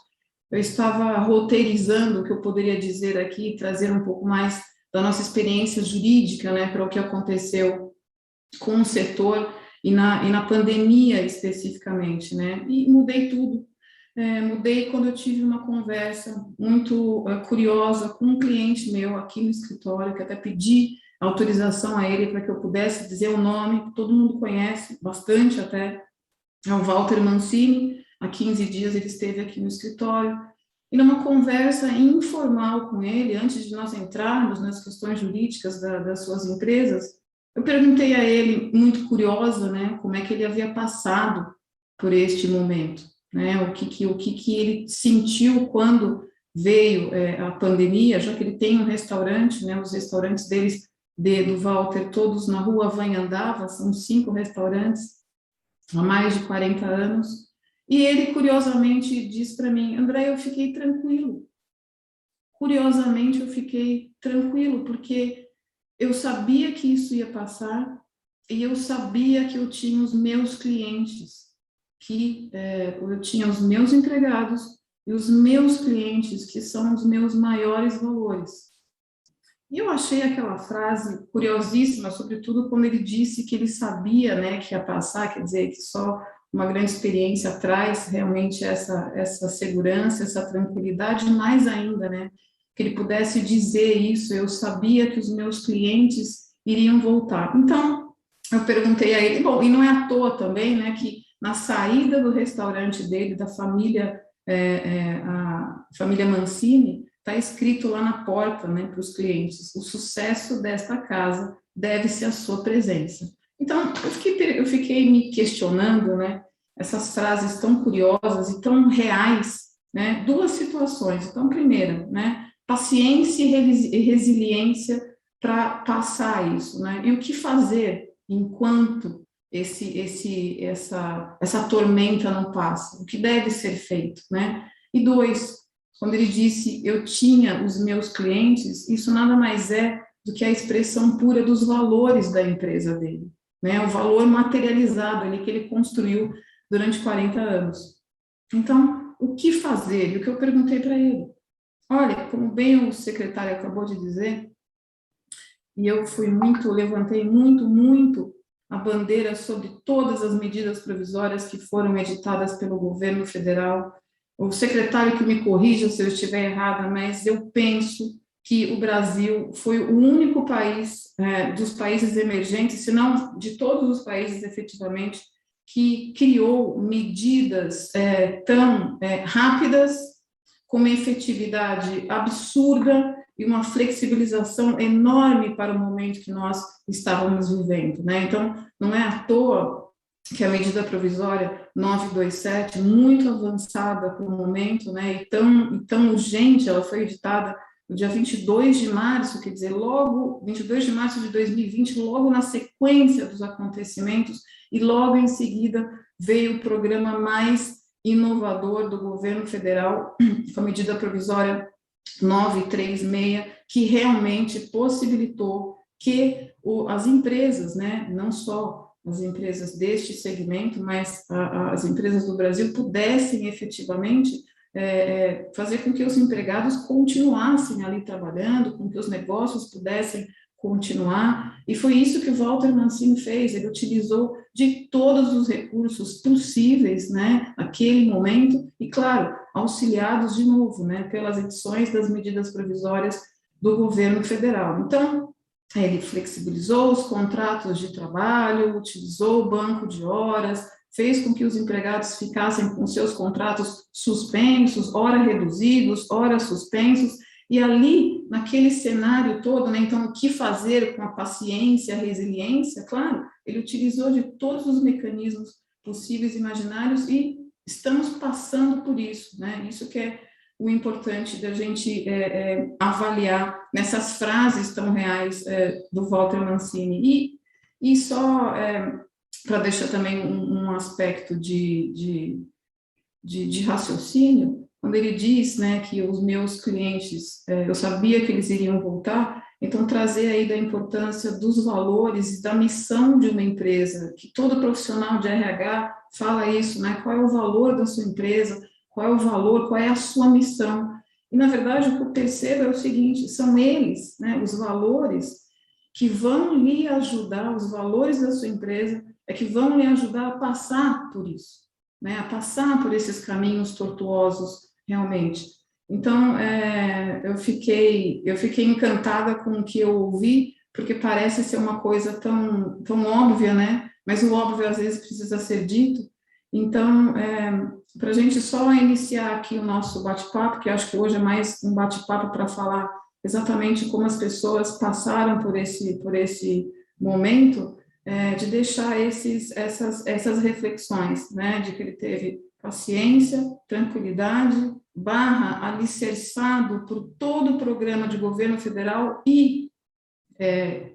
eu estava roteirizando o que eu poderia dizer aqui, trazer um pouco mais da nossa experiência jurídica, né, para o que aconteceu com o setor e na pandemia especificamente, né, e mudei tudo. Mudei quando eu tive uma conversa muito curiosa com um cliente meu aqui no escritório, que até pedi autorização a ele para que eu pudesse dizer o nome, que todo mundo conhece, bastante até, é o Walter Mancini. Há 15 dias ele esteve aqui no escritório, e numa conversa informal com ele, antes de nós entrarmos nas questões jurídicas das suas empresas, eu perguntei a ele, muito curiosa, né, como é que ele havia passado por este momento, né, o que ele sentiu quando veio a pandemia, já que ele tem um restaurante, né, os restaurantes do Walter, todos na rua Vanhandava, são 5 restaurantes, há mais de 40 anos, e ele, curiosamente, disse para mim, André, eu fiquei tranquilo. Curiosamente, eu fiquei tranquilo, porque eu sabia que isso ia passar, e eu sabia que eu tinha os meus clientes, eu tinha os meus empregados e os meus clientes, que são os meus maiores valores. E eu achei aquela frase curiosíssima, sobretudo quando ele disse que ele sabia, né, que ia passar, quer dizer, que só uma grande experiência traz realmente essa segurança, essa tranquilidade, mais ainda, né, que ele pudesse dizer isso, eu sabia que os meus clientes iriam voltar. Então, eu perguntei a ele, bom, e não é à toa também, né, que na saída do restaurante dele, da família, a família Mancini, está escrito lá na porta, né, para os clientes, o sucesso desta casa deve-se à sua presença. Então, eu fiquei me questionando, né, essas frases tão curiosas e tão reais, né, 2 situações. Então, primeira, né, paciência e resiliência para passar isso, né, e o que fazer enquanto essa tormenta não passa, o que deve ser feito, né? E 2, quando ele disse, eu tinha os meus clientes, isso nada mais é do que a expressão pura dos valores da empresa dele, né? O valor materializado ali que ele construiu durante 40 anos. Então, o que fazer? E o que eu perguntei para ele? Olha, como bem o secretário acabou de dizer, e eu levantei muito a bandeira sobre todas as medidas provisórias que foram editadas pelo governo federal. O secretário que me corrija se eu estiver errada, mas eu penso que o Brasil foi o único país dos países emergentes, se não de todos os países efetivamente, que criou medidas tão rápidas, com uma efetividade absurda e uma flexibilização enorme para o momento que nós estávamos vivendo, né? Então, não é à toa que a medida provisória 927, muito avançada para o momento, né, e tão urgente, ela foi editada no dia 22 de março, quer dizer, logo, 22 de março de 2020, logo na sequência dos acontecimentos, e logo em seguida veio o programa mais inovador do governo federal, com a medida provisória 936, que realmente possibilitou que as empresas, né, não só as empresas deste segmento, mas as empresas do Brasil pudessem efetivamente fazer com que os empregados continuassem ali trabalhando, com que os negócios pudessem continuar, e foi isso que o Walter Mancini fez, ele utilizou de todos os recursos possíveis, né, naquele momento, e claro, auxiliados de novo, né, pelas edições das medidas provisórias do governo federal. Então, ele flexibilizou os contratos de trabalho, utilizou o banco de horas, fez com que os empregados ficassem com seus contratos suspensos, ora reduzidos, ora suspensos, e ali, naquele cenário todo, né, então, o que fazer com a paciência, a resiliência, claro, ele utilizou de todos os mecanismos possíveis e imaginários, e estamos passando por isso, né, isso que é o importante da gente avaliar nessas frases tão reais do Walter Mancini. E só para deixar também um aspecto de raciocínio, quando ele diz, né, que os meus clientes, eu sabia que eles iriam voltar, então trazer aí da importância dos valores e da missão de uma empresa, que todo profissional de RH fala isso, né, qual é o valor da sua empresa, qual é o valor, qual é a sua missão. E, na verdade, o que eu percebo é o seguinte, são eles, né, os valores que vão lhe ajudar, os valores da sua empresa, que vão lhe ajudar a passar por isso, né, a passar por esses caminhos tortuosos, realmente. Então, eu fiquei encantada com o que eu ouvi, porque parece ser uma coisa tão óbvia, né, mas o óbvio, às vezes, precisa ser dito. Então, para a gente só iniciar aqui o nosso bate-papo, que eu acho que hoje é mais um bate-papo para falar exatamente como as pessoas passaram por esse momento, de deixar essas reflexões, né, de que ele teve paciência, tranquilidade, alicerçado por todo o programa de governo federal, e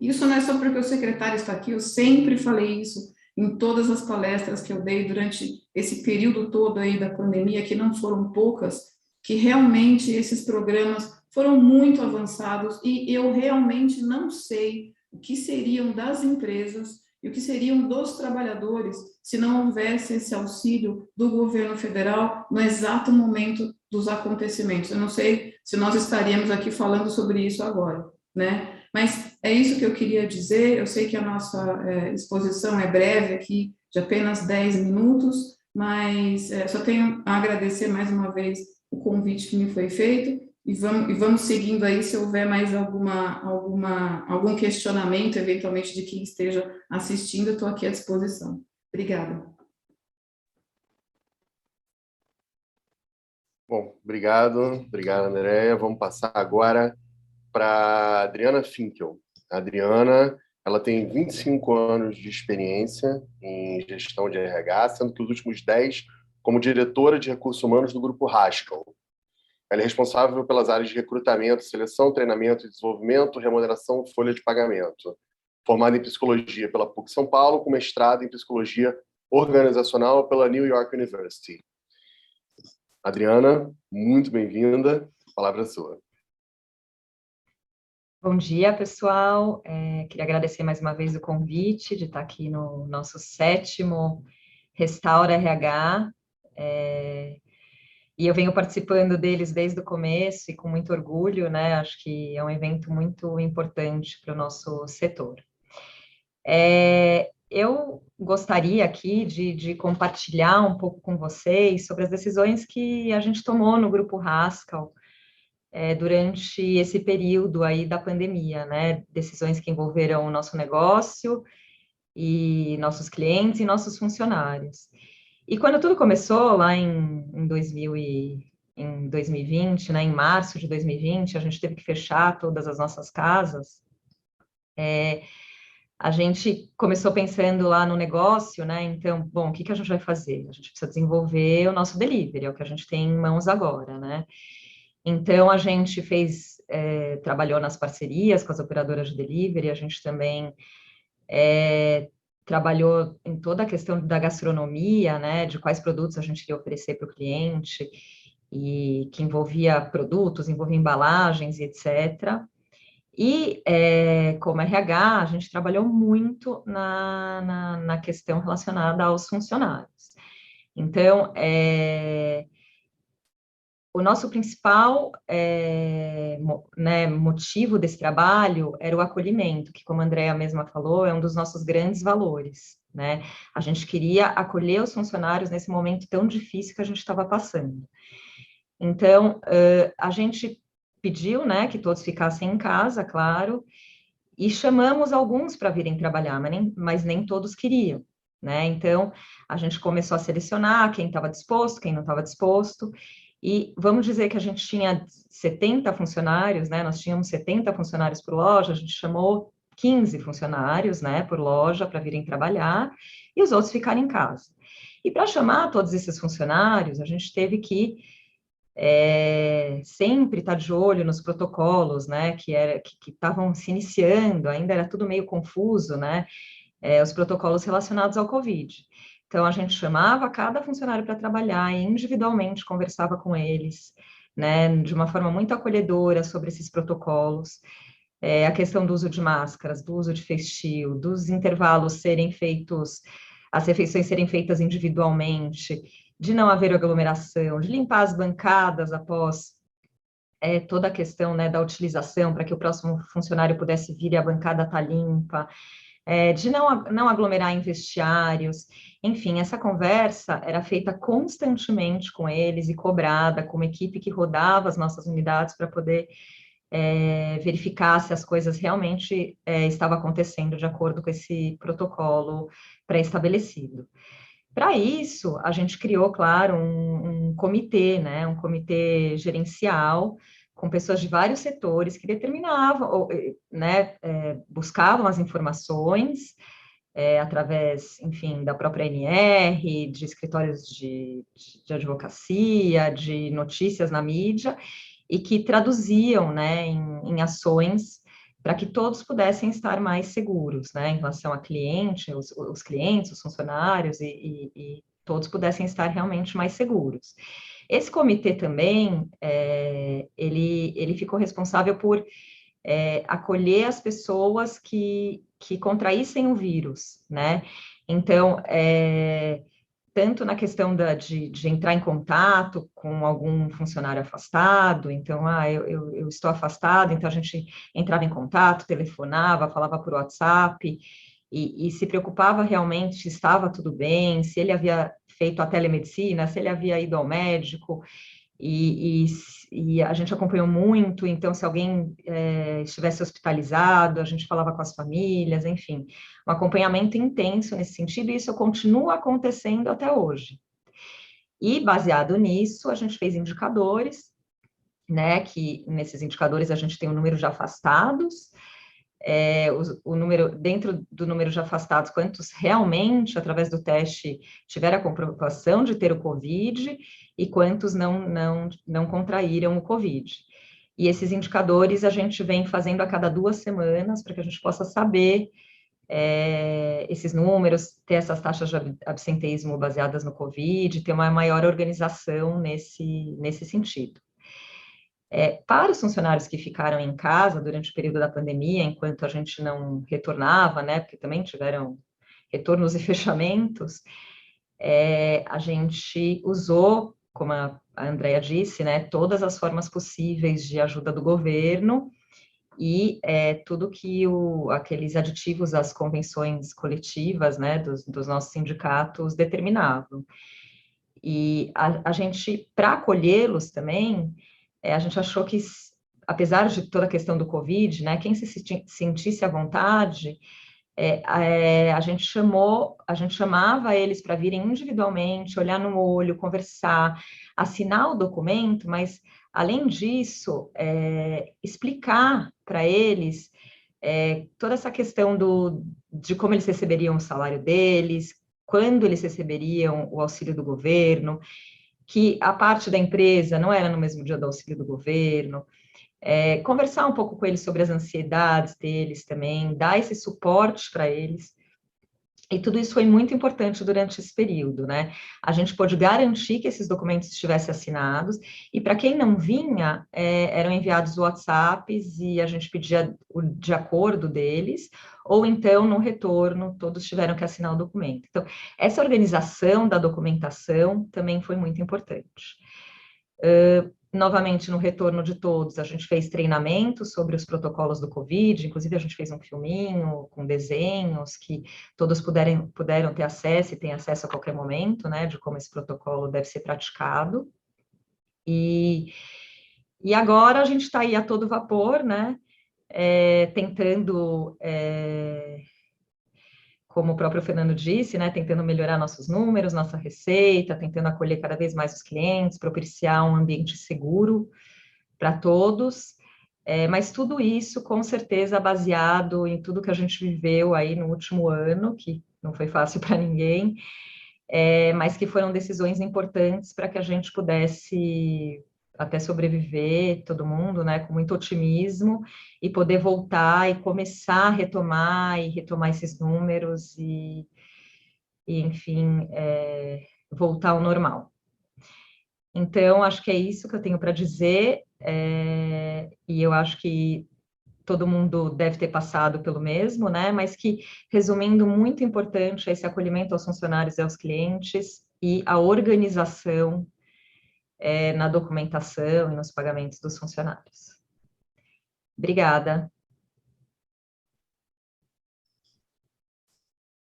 isso não é só porque o secretário está aqui, eu sempre falei isso em todas as palestras que eu dei durante esse período todo aí da pandemia, que não foram poucas, que realmente esses programas foram muito avançados, e eu realmente não sei o que seriam das empresas e o que seriam dos trabalhadores se não houvesse esse auxílio do governo federal no exato momento dos acontecimentos. Eu não sei se nós estaríamos aqui falando sobre isso agora, né? Mas é isso que eu queria dizer. Eu sei que a nossa exposição é breve aqui, de apenas 10 minutos, mas só tenho a agradecer mais uma vez o convite que me foi feito, e vamos seguindo aí. Se houver mais algum questionamento, eventualmente, de quem esteja assistindo, eu estou aqui à disposição. Obrigada. Bom, obrigado, Andréia. Vamos passar agora para a Adriana Finkel. A Adriana, ela tem 25 anos de experiência em gestão de RH, sendo que os últimos 10 como diretora de recursos humanos do Grupo Haskell. Ela é responsável pelas áreas de recrutamento, seleção, treinamento e desenvolvimento, remuneração e folha de pagamento. Formada em psicologia pela PUC São Paulo, com mestrado em psicologia organizacional pela New York University. Adriana, muito bem-vinda. A palavra é sua. Bom dia, pessoal. Queria agradecer mais uma vez o convite de estar aqui no nosso 7º Restaura RH. E eu venho participando deles desde o começo e com muito orgulho, né? Acho que é um evento muito importante para o nosso setor. Eu gostaria aqui de compartilhar um pouco com vocês sobre as decisões que a gente tomou no Grupo Haskell durante esse período aí da pandemia, né? Decisões que envolveram o nosso negócio e nossos clientes e nossos funcionários. E quando tudo começou, lá em 2020, né, em março de 2020, a gente teve que fechar todas as nossas casas. A gente começou pensando lá no negócio, né? Então, bom, o que a gente vai fazer? A gente precisa desenvolver o nosso delivery, é o que a gente tem em mãos agora, né? Então, a gente trabalhou nas parcerias com as operadoras de delivery, a gente também trabalhou em toda a questão da gastronomia, né, de quais produtos a gente iria oferecer para o cliente, e que envolvia produtos, envolvia embalagens, etc. E, como RH, a gente trabalhou muito na questão relacionada aos funcionários. Então, o nosso principal motivo desse trabalho era o acolhimento, que, como a Andréia mesma falou, é um dos nossos grandes valores, né? A gente queria acolher os funcionários nesse momento tão difícil que a gente estava passando. Então, a gente pediu, né, que todos ficassem em casa, claro, e chamamos alguns para virem trabalhar, mas nem todos queriam, né? Então, a gente começou a selecionar quem estava disposto, quem não estava disposto, e vamos dizer que a gente tinha 70 funcionários, né? Nós tínhamos 70 funcionários por loja, a gente chamou 15 funcionários, né, por loja para virem trabalhar, e os outros ficarem em casa. E para chamar todos esses funcionários, a gente teve que sempre estar de olho nos protocolos, né, que estavam se iniciando, ainda era tudo meio confuso, né, os protocolos relacionados ao Covid. Então, a gente chamava cada funcionário para trabalhar e individualmente conversava com eles, né, de uma forma muito acolhedora sobre esses protocolos, a questão do uso de máscaras, do uso de face shield, dos intervalos serem feitos, as refeições serem feitas individualmente, de não haver aglomeração, de limpar as bancadas após toda a questão, né, da utilização, para que o próximo funcionário pudesse vir e a bancada está limpa, de não aglomerar em vestiários, enfim, essa conversa era feita constantemente com eles e cobrada, com uma equipe que rodava as nossas unidades para poder verificar se as coisas realmente estavam acontecendo de acordo com esse protocolo pré-estabelecido. Para isso, a gente criou, claro, um comitê, né, um comitê gerencial, com pessoas de vários setores que determinavam, né, buscavam as informações através, enfim, da própria ANR, de escritórios de advocacia, de notícias na mídia, e que traduziam, né, em ações para que todos pudessem estar mais seguros, né, em relação a cliente, os clientes, os funcionários, e todos pudessem estar realmente mais seguros. Esse comitê também, ele ficou responsável por acolher as pessoas que contraíssem o vírus, né, então, tanto na questão de entrar em contato com algum funcionário afastado, então, eu estou afastado, então a gente entrava em contato, telefonava, falava por WhatsApp, e se preocupava realmente se estava tudo bem, se ele havia feito a telemedicina, se ele havia ido ao médico, e a gente acompanhou muito, então, se alguém estivesse hospitalizado, a gente falava com as famílias, enfim, um acompanhamento intenso nesse sentido, e isso continua acontecendo até hoje. E, baseado nisso, a gente fez indicadores, né, que nesses indicadores a gente tem o número de afastados, o número, dentro do número de afastados, quantos realmente, através do teste, tiveram a comprovação de ter o Covid, e quantos não contraíram o Covid. E esses indicadores a gente vem fazendo a cada 2 semanas, para que a gente possa saber esses números, ter essas taxas de absenteísmo baseadas no Covid, ter uma maior organização nesse sentido. Para os funcionários que ficaram em casa durante o período da pandemia, enquanto a gente não retornava, né, porque também tiveram retornos e fechamentos, a gente usou, como a Andrea disse, né, todas as formas possíveis de ajuda do governo e tudo que aqueles aditivos às convenções coletivas, né, dos nossos sindicatos determinavam. E a gente, para acolhê-los também, a gente achou que, apesar de toda a questão do Covid, né, quem se sentisse à vontade, a gente chamava eles para virem individualmente, olhar no olho, conversar, assinar o documento, mas, além disso, explicar para eles toda essa questão de como eles receberiam o salário deles, quando eles receberiam o auxílio do governo, que a parte da empresa não era no mesmo dia do auxílio do governo, conversar um pouco com eles sobre as ansiedades deles também, dar esse suporte para eles, e tudo isso foi muito importante durante esse período, né? A gente pôde garantir que esses documentos estivessem assinados, e para quem não vinha, eram enviados WhatsApps, e a gente pedia o de acordo deles, ou então, no retorno, todos tiveram que assinar o documento. Então, essa organização da documentação também foi muito importante. Novamente, no retorno de todos, a gente fez treinamento sobre os protocolos do Covid, inclusive a gente fez um filminho com desenhos que todos puderam ter acesso e têm acesso a qualquer momento, né, de como esse protocolo deve ser praticado. E E agora a gente está aí a todo vapor, né? Tentando, como o próprio Fernando disse, né? Tentando melhorar nossos números, nossa receita, tentando acolher cada vez mais os clientes, propiciar um ambiente seguro para todos. Mas tudo isso, com certeza, baseado em tudo que a gente viveu aí no último ano, que não foi fácil para ninguém, mas que foram decisões importantes para que a gente pudesse até sobreviver, todo mundo, né, com muito otimismo, e poder voltar e começar a retomar esses números e enfim, voltar ao normal. Então, acho que é isso que eu tenho para dizer, e eu acho que todo mundo deve ter passado pelo mesmo, né? Mas que, resumindo, muito importante é esse acolhimento aos funcionários e aos clientes e a organização na documentação e nos pagamentos dos funcionários. Obrigada.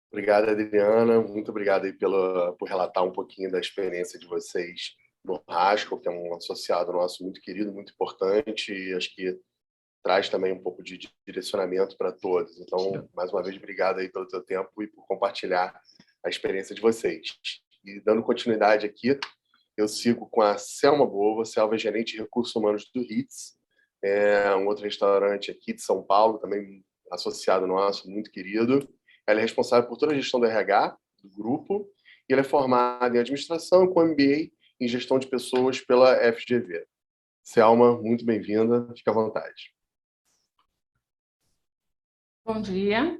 Obrigado, Adriana. Muito obrigado aí por relatar um pouquinho da experiência de vocês no Haskell, que é um associado nosso muito querido, muito importante, e acho que traz também um pouco de direcionamento para todos. Então, mais uma vez, obrigado aí pelo teu tempo e por compartilhar a experiência de vocês. E dando continuidade aqui, eu sigo com a Selma Bova. Selma é gerente de recursos humanos do Ritz, um outro restaurante aqui de São Paulo, também associado nosso, muito querido. Ela é responsável por toda a gestão do RH do grupo e ela é formada em administração com MBA em gestão de pessoas pela FGV. Selma, muito bem-vinda, fica à vontade. Bom dia.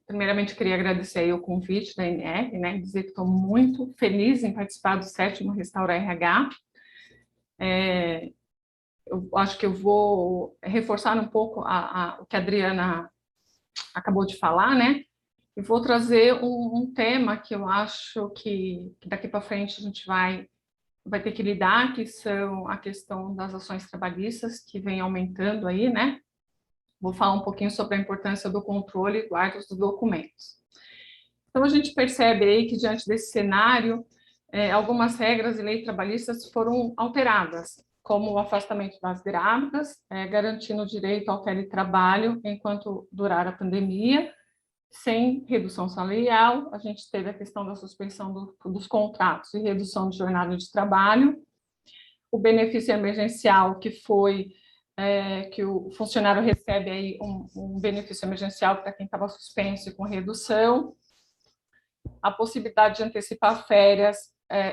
Primeiramente, queria agradecer aí o convite da NR, né, dizer que estou muito feliz em participar do 7º Restaura RH. Eu acho que eu vou reforçar um pouco o que a Adriana acabou de falar, né, e vou trazer um tema que eu acho que daqui para frente a gente vai ter que lidar, que são a questão das ações trabalhistas, que vem aumentando aí, né. Vou falar um pouquinho sobre a importância do controle e guarda dos documentos. Então, a gente percebe aí que, diante desse cenário, algumas regras e leis trabalhistas foram alteradas, como o afastamento das grávidas, garantindo o direito ao teletrabalho enquanto durar a pandemia, sem redução salarial. A gente teve a questão da suspensão dos contratos e redução de jornada de trabalho, o benefício emergencial, que foi que o funcionário recebe aí um benefício emergencial para quem estava suspenso e com redução, a possibilidade de antecipar férias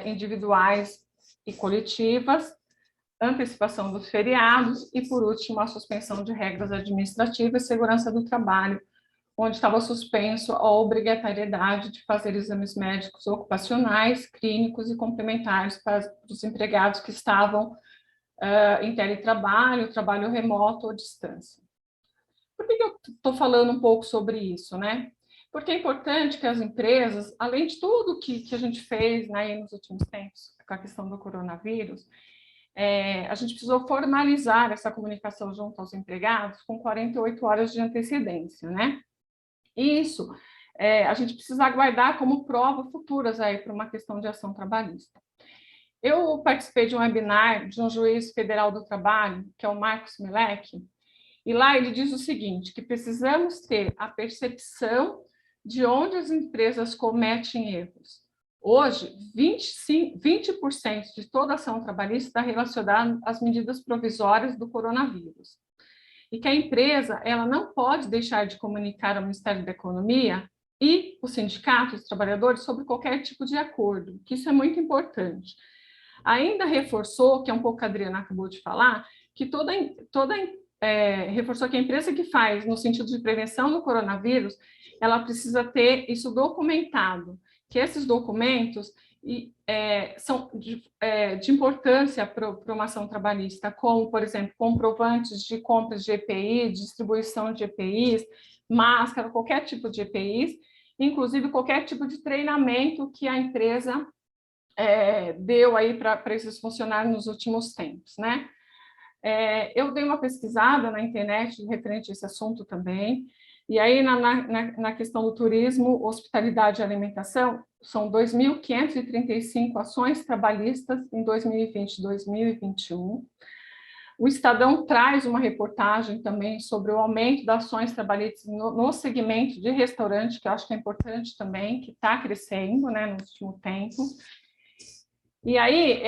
individuais e coletivas, antecipação dos feriados e, por último, a suspensão de regras administrativas e segurança do trabalho, onde estava suspenso a obrigatoriedade de fazer exames médicos ocupacionais, clínicos e complementares para os empregados que estavam em teletrabalho, trabalho remoto ou distância. Por que eu estou falando um pouco sobre isso, né? Porque é importante que as empresas, além de tudo que a gente fez, né, nos últimos tempos, com a questão do coronavírus, a gente precisou formalizar essa comunicação junto aos empregados com 48 horas de antecedência, né? E isso a gente precisa aguardar como prova futuras aí para uma questão de ação trabalhista. Eu participei de um webinar de um juiz federal do trabalho, que é o Marcos Milek, e lá ele diz o seguinte, que precisamos ter a percepção de onde as empresas cometem erros. Hoje, 20% de toda ação trabalhista está relacionada às medidas provisórias do coronavírus. E que a empresa ela não pode deixar de comunicar ao Ministério da Economia e os sindicatos, os trabalhadores, sobre qualquer tipo de acordo, que isso é muito importante. Ainda reforçou, que é um pouco que a Adriana acabou de falar, que reforçou que a empresa que faz no sentido de prevenção do coronavírus, ela precisa ter isso documentado, que esses documentos são de importância para uma ação trabalhista, como, por exemplo, comprovantes de compras de EPI, distribuição de EPIs, máscara, qualquer tipo de EPIs, inclusive qualquer tipo de treinamento que a empresa deu aí para esses funcionários nos últimos tempos, né? Eu dei uma pesquisada na internet referente a esse assunto também, e aí na questão do turismo, hospitalidade e alimentação, são 2.535 ações trabalhistas em 2020 e 2021, O Estadão traz uma reportagem também sobre o aumento das ações trabalhistas no segmento de restaurante, que eu acho que é importante também, que está crescendo, né, no último tempo. E aí,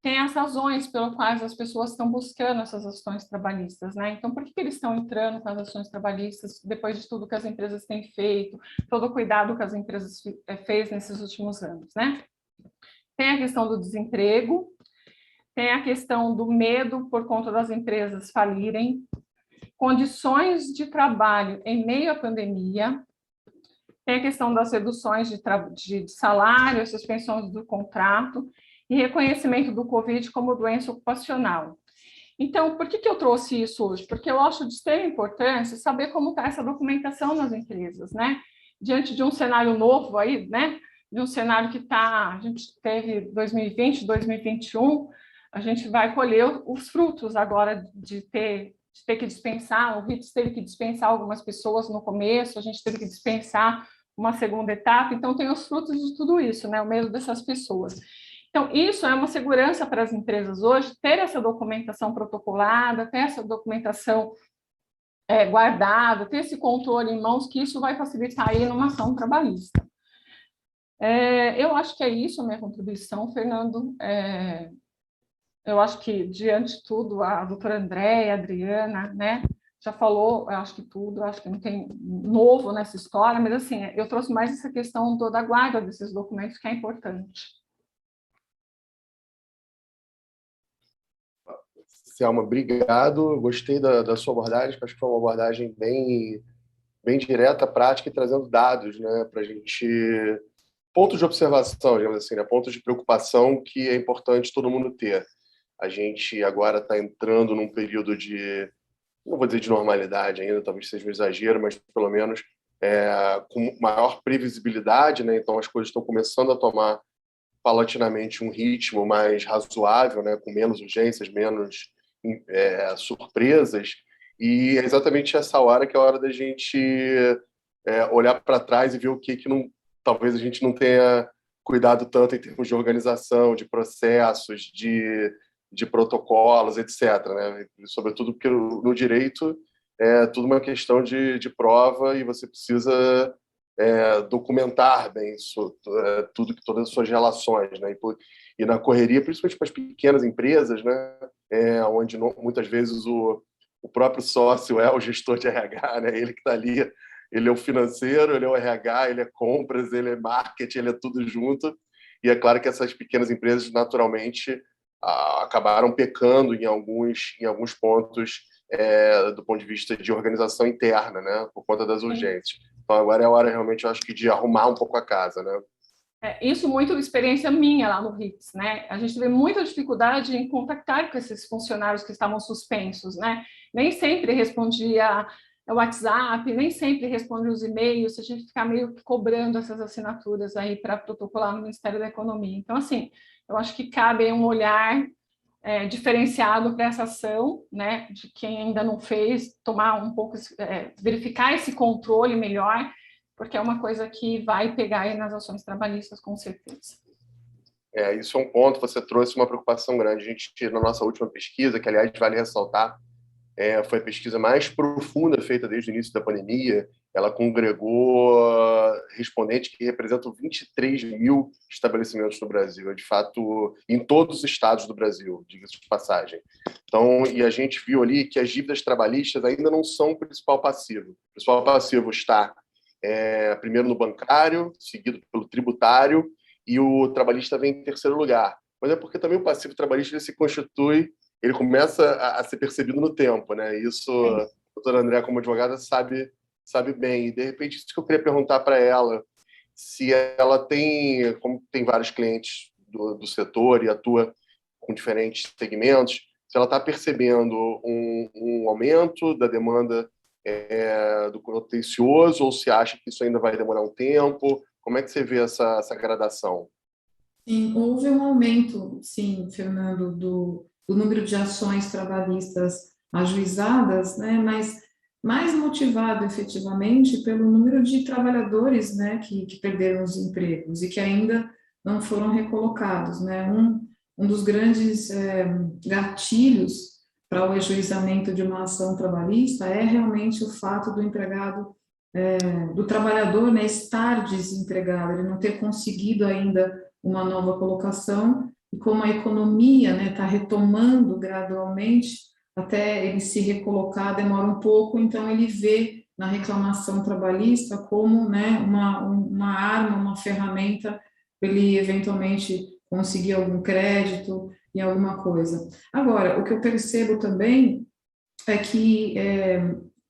tem as razões pelas quais as pessoas estão buscando essas ações trabalhistas, né? Então, por que eles estão entrando com as ações trabalhistas, depois de tudo que as empresas têm feito, todo o cuidado que as empresas fez nesses últimos anos, né? Tem a questão do desemprego, tem a questão do medo por conta das empresas falirem, condições de trabalho em meio à pandemia, tem a questão das reduções de salário, suspensões do contrato, e reconhecimento do Covid como doença ocupacional. Então, por que eu trouxe isso hoje? Porque eu acho de extrema importância saber como está essa documentação nas empresas, né? Diante de um cenário novo aí, né? De um cenário que a gente teve 2020, 2021, a gente vai colher os frutos agora de ter que dispensar, o RITS teve que dispensar algumas pessoas no começo, a gente teve que dispensar uma segunda etapa, então tem os frutos de tudo isso, né? O medo dessas pessoas. Então, isso é uma segurança para as empresas hoje, ter essa documentação protocolada, ter essa documentação guardada, ter esse controle em mãos, que isso vai facilitar aí numa ação trabalhista. Eu acho que é isso a minha contribuição, Fernando. Eu acho que, diante de tudo, a doutora Andréia, a Adriana, né, já falou, eu acho que tudo, eu acho que não tem novo nessa história, mas, assim, eu trouxe mais essa questão da guarda desses documentos, que é importante. Selma, obrigado. Eu gostei da sua abordagem, acho que foi uma abordagem bem direta, prática e trazendo dados, né, para a gente, pontos de observação, digamos assim, né, pontos de preocupação que é importante todo mundo ter. A gente agora está entrando num período de, não vou dizer de normalidade ainda, talvez seja um exagero, mas pelo menos com maior previsibilidade, né, então as coisas estão começando a tomar paulatinamente um ritmo mais razoável, né, com menos urgências, menos surpresas, e é exatamente essa hora que é a hora da gente olhar para trás e ver o que não, talvez a gente não tenha cuidado tanto em termos de organização, de processos, de protocolos, etc., né? Sobretudo porque no direito é tudo uma questão de prova e você precisa documentar bem isso, todas as suas relações, né? E na correria, principalmente para as pequenas empresas, né? Onde muitas vezes o próprio sócio é o gestor de RH, né? Ele que está ali, ele é o financeiro, ele é o RH, ele é compras, ele é marketing, ele é tudo junto. E é claro que essas pequenas empresas, naturalmente, acabaram pecando em alguns pontos do ponto de vista de organização interna, né? Por conta das urgências. Então, agora é a hora, realmente, eu acho que de arrumar um pouco a casa, né? Isso muito experiência minha lá no RITS, né? A gente teve muita dificuldade em contactar com esses funcionários que estavam suspensos, né? Nem sempre respondia o WhatsApp, nem sempre respondia os e-mails, a gente fica meio que cobrando essas assinaturas aí para protocolar no Ministério da Economia. Então, assim, eu acho que cabe um olhar diferenciado para essa ação, né? De quem ainda não fez, tomar um pouco, verificar esse controle melhor, porque é uma coisa que vai pegar aí nas ações trabalhistas, com certeza. Isso é um ponto, você trouxe uma preocupação grande. A gente, na nossa última pesquisa, que, aliás, vale ressaltar, foi a pesquisa mais profunda feita desde o início da pandemia, ela congregou respondentes que representam 23 mil estabelecimentos no Brasil, de fato, em todos os estados do Brasil, diga-se de passagem. Então, e a gente viu ali que as dívidas trabalhistas ainda não são o principal passivo. O principal passivo está primeiro no bancário, seguido pelo tributário, e o trabalhista vem em terceiro lugar. Mas é porque também o passivo trabalhista ele se constitui, ele começa a ser percebido no tempo, né? Isso a doutora Andréia, como advogada, sabe bem. E, de repente, isso que eu queria perguntar para ela, se ela tem, como tem vários clientes do setor e atua com diferentes segmentos, se ela está percebendo um aumento da demanda do contencioso, ou se acha que isso ainda vai demorar um tempo? Como é que você vê essa gradação? Sim, houve um aumento, sim, Fernando, do número de ações trabalhistas ajuizadas, né, mas mais motivado efetivamente pelo número de trabalhadores, né, que perderam os empregos e que ainda não foram recolocados, né. Um dos grandes gatilhos para o ajuizamento de uma ação trabalhista é realmente o fato do empregado, do trabalhador, né, estar desempregado, ele não ter conseguido ainda uma nova colocação, e como a economia, né, está retomando gradualmente, até ele se recolocar demora um pouco, então ele vê na reclamação trabalhista como, né, uma arma, uma ferramenta para ele eventualmente conseguir algum crédito e alguma coisa. Agora, o que eu percebo também é que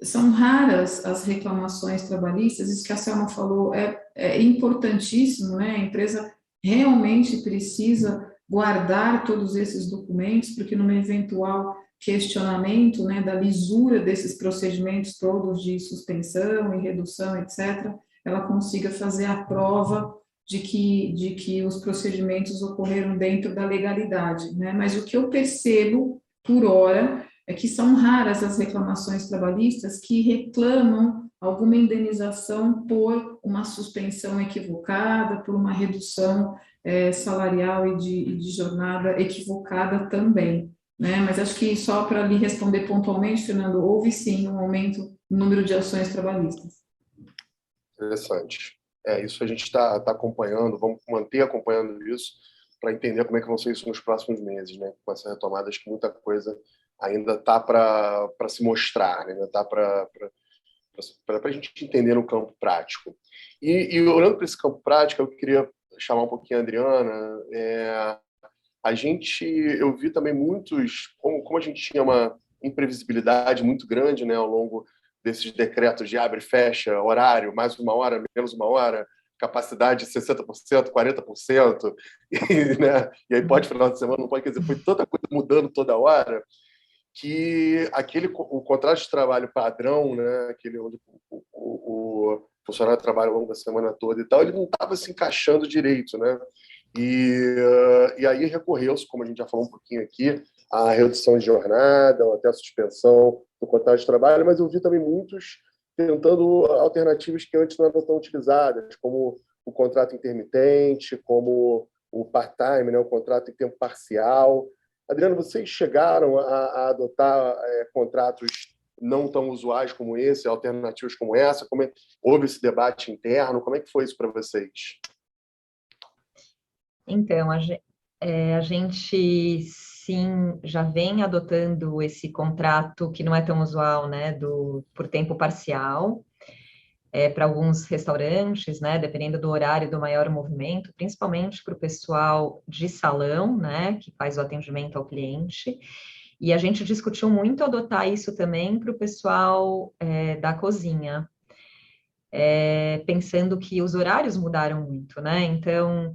são raras as reclamações trabalhistas, isso que a Selma falou é importantíssimo, né? A empresa realmente precisa guardar todos esses documentos, porque numa eventual questionamento, né, da lisura desses procedimentos todos de suspensão e redução, etc., ela consiga fazer a prova de que os procedimentos ocorreram dentro da legalidade, né? Mas o que eu percebo, por hora, é que são raras as reclamações trabalhistas que reclamam alguma indenização por uma suspensão equivocada, por uma redução salarial e de jornada equivocada também, né? Mas acho que só para lhe responder pontualmente, Fernando, houve sim um aumento no número de ações trabalhistas. Interessante. Isso a gente está acompanhando, vamos manter acompanhando isso para entender como é que vão ser isso nos próximos meses, né? Com essa retomada, acho que muita coisa ainda está para se mostrar, né? Ainda está para a gente entender no campo prático. E olhando para esse campo prático, eu queria chamar um pouquinho a Adriana. Eu vi também muitos, como a gente tinha uma imprevisibilidade muito grande, né, ao longo desses decretos de abre e fecha, horário, mais uma hora, menos uma hora, capacidade de 60%, 40%, né? E aí pode final de semana, não pode, quer dizer, foi tanta coisa mudando toda hora, que o contrato de trabalho padrão, né, aquele onde o funcionário trabalha ao longo da semana toda e tal, ele não estava se encaixando direito, né? E aí recorreu-se, como a gente já falou um pouquinho aqui, a redução de jornada ou até a suspensão do contrato de trabalho, mas eu vi também muitos tentando alternativas que antes não eram tão utilizadas, como o contrato intermitente, como o part-time, né, o contrato em tempo parcial. Adriano, vocês chegaram a adotar contratos não tão usuais como esse, alternativas como essa? Houve esse debate interno? Como é que foi isso para vocês? Então, a gente sim já vem adotando esse contrato que não é tão usual, né, por tempo parcial, para alguns restaurantes, né, dependendo do horário do maior movimento, principalmente para o pessoal de salão, né, que faz o atendimento ao cliente. E a gente discutiu muito adotar isso também para o pessoal da cozinha, pensando que os horários mudaram muito, né? Então,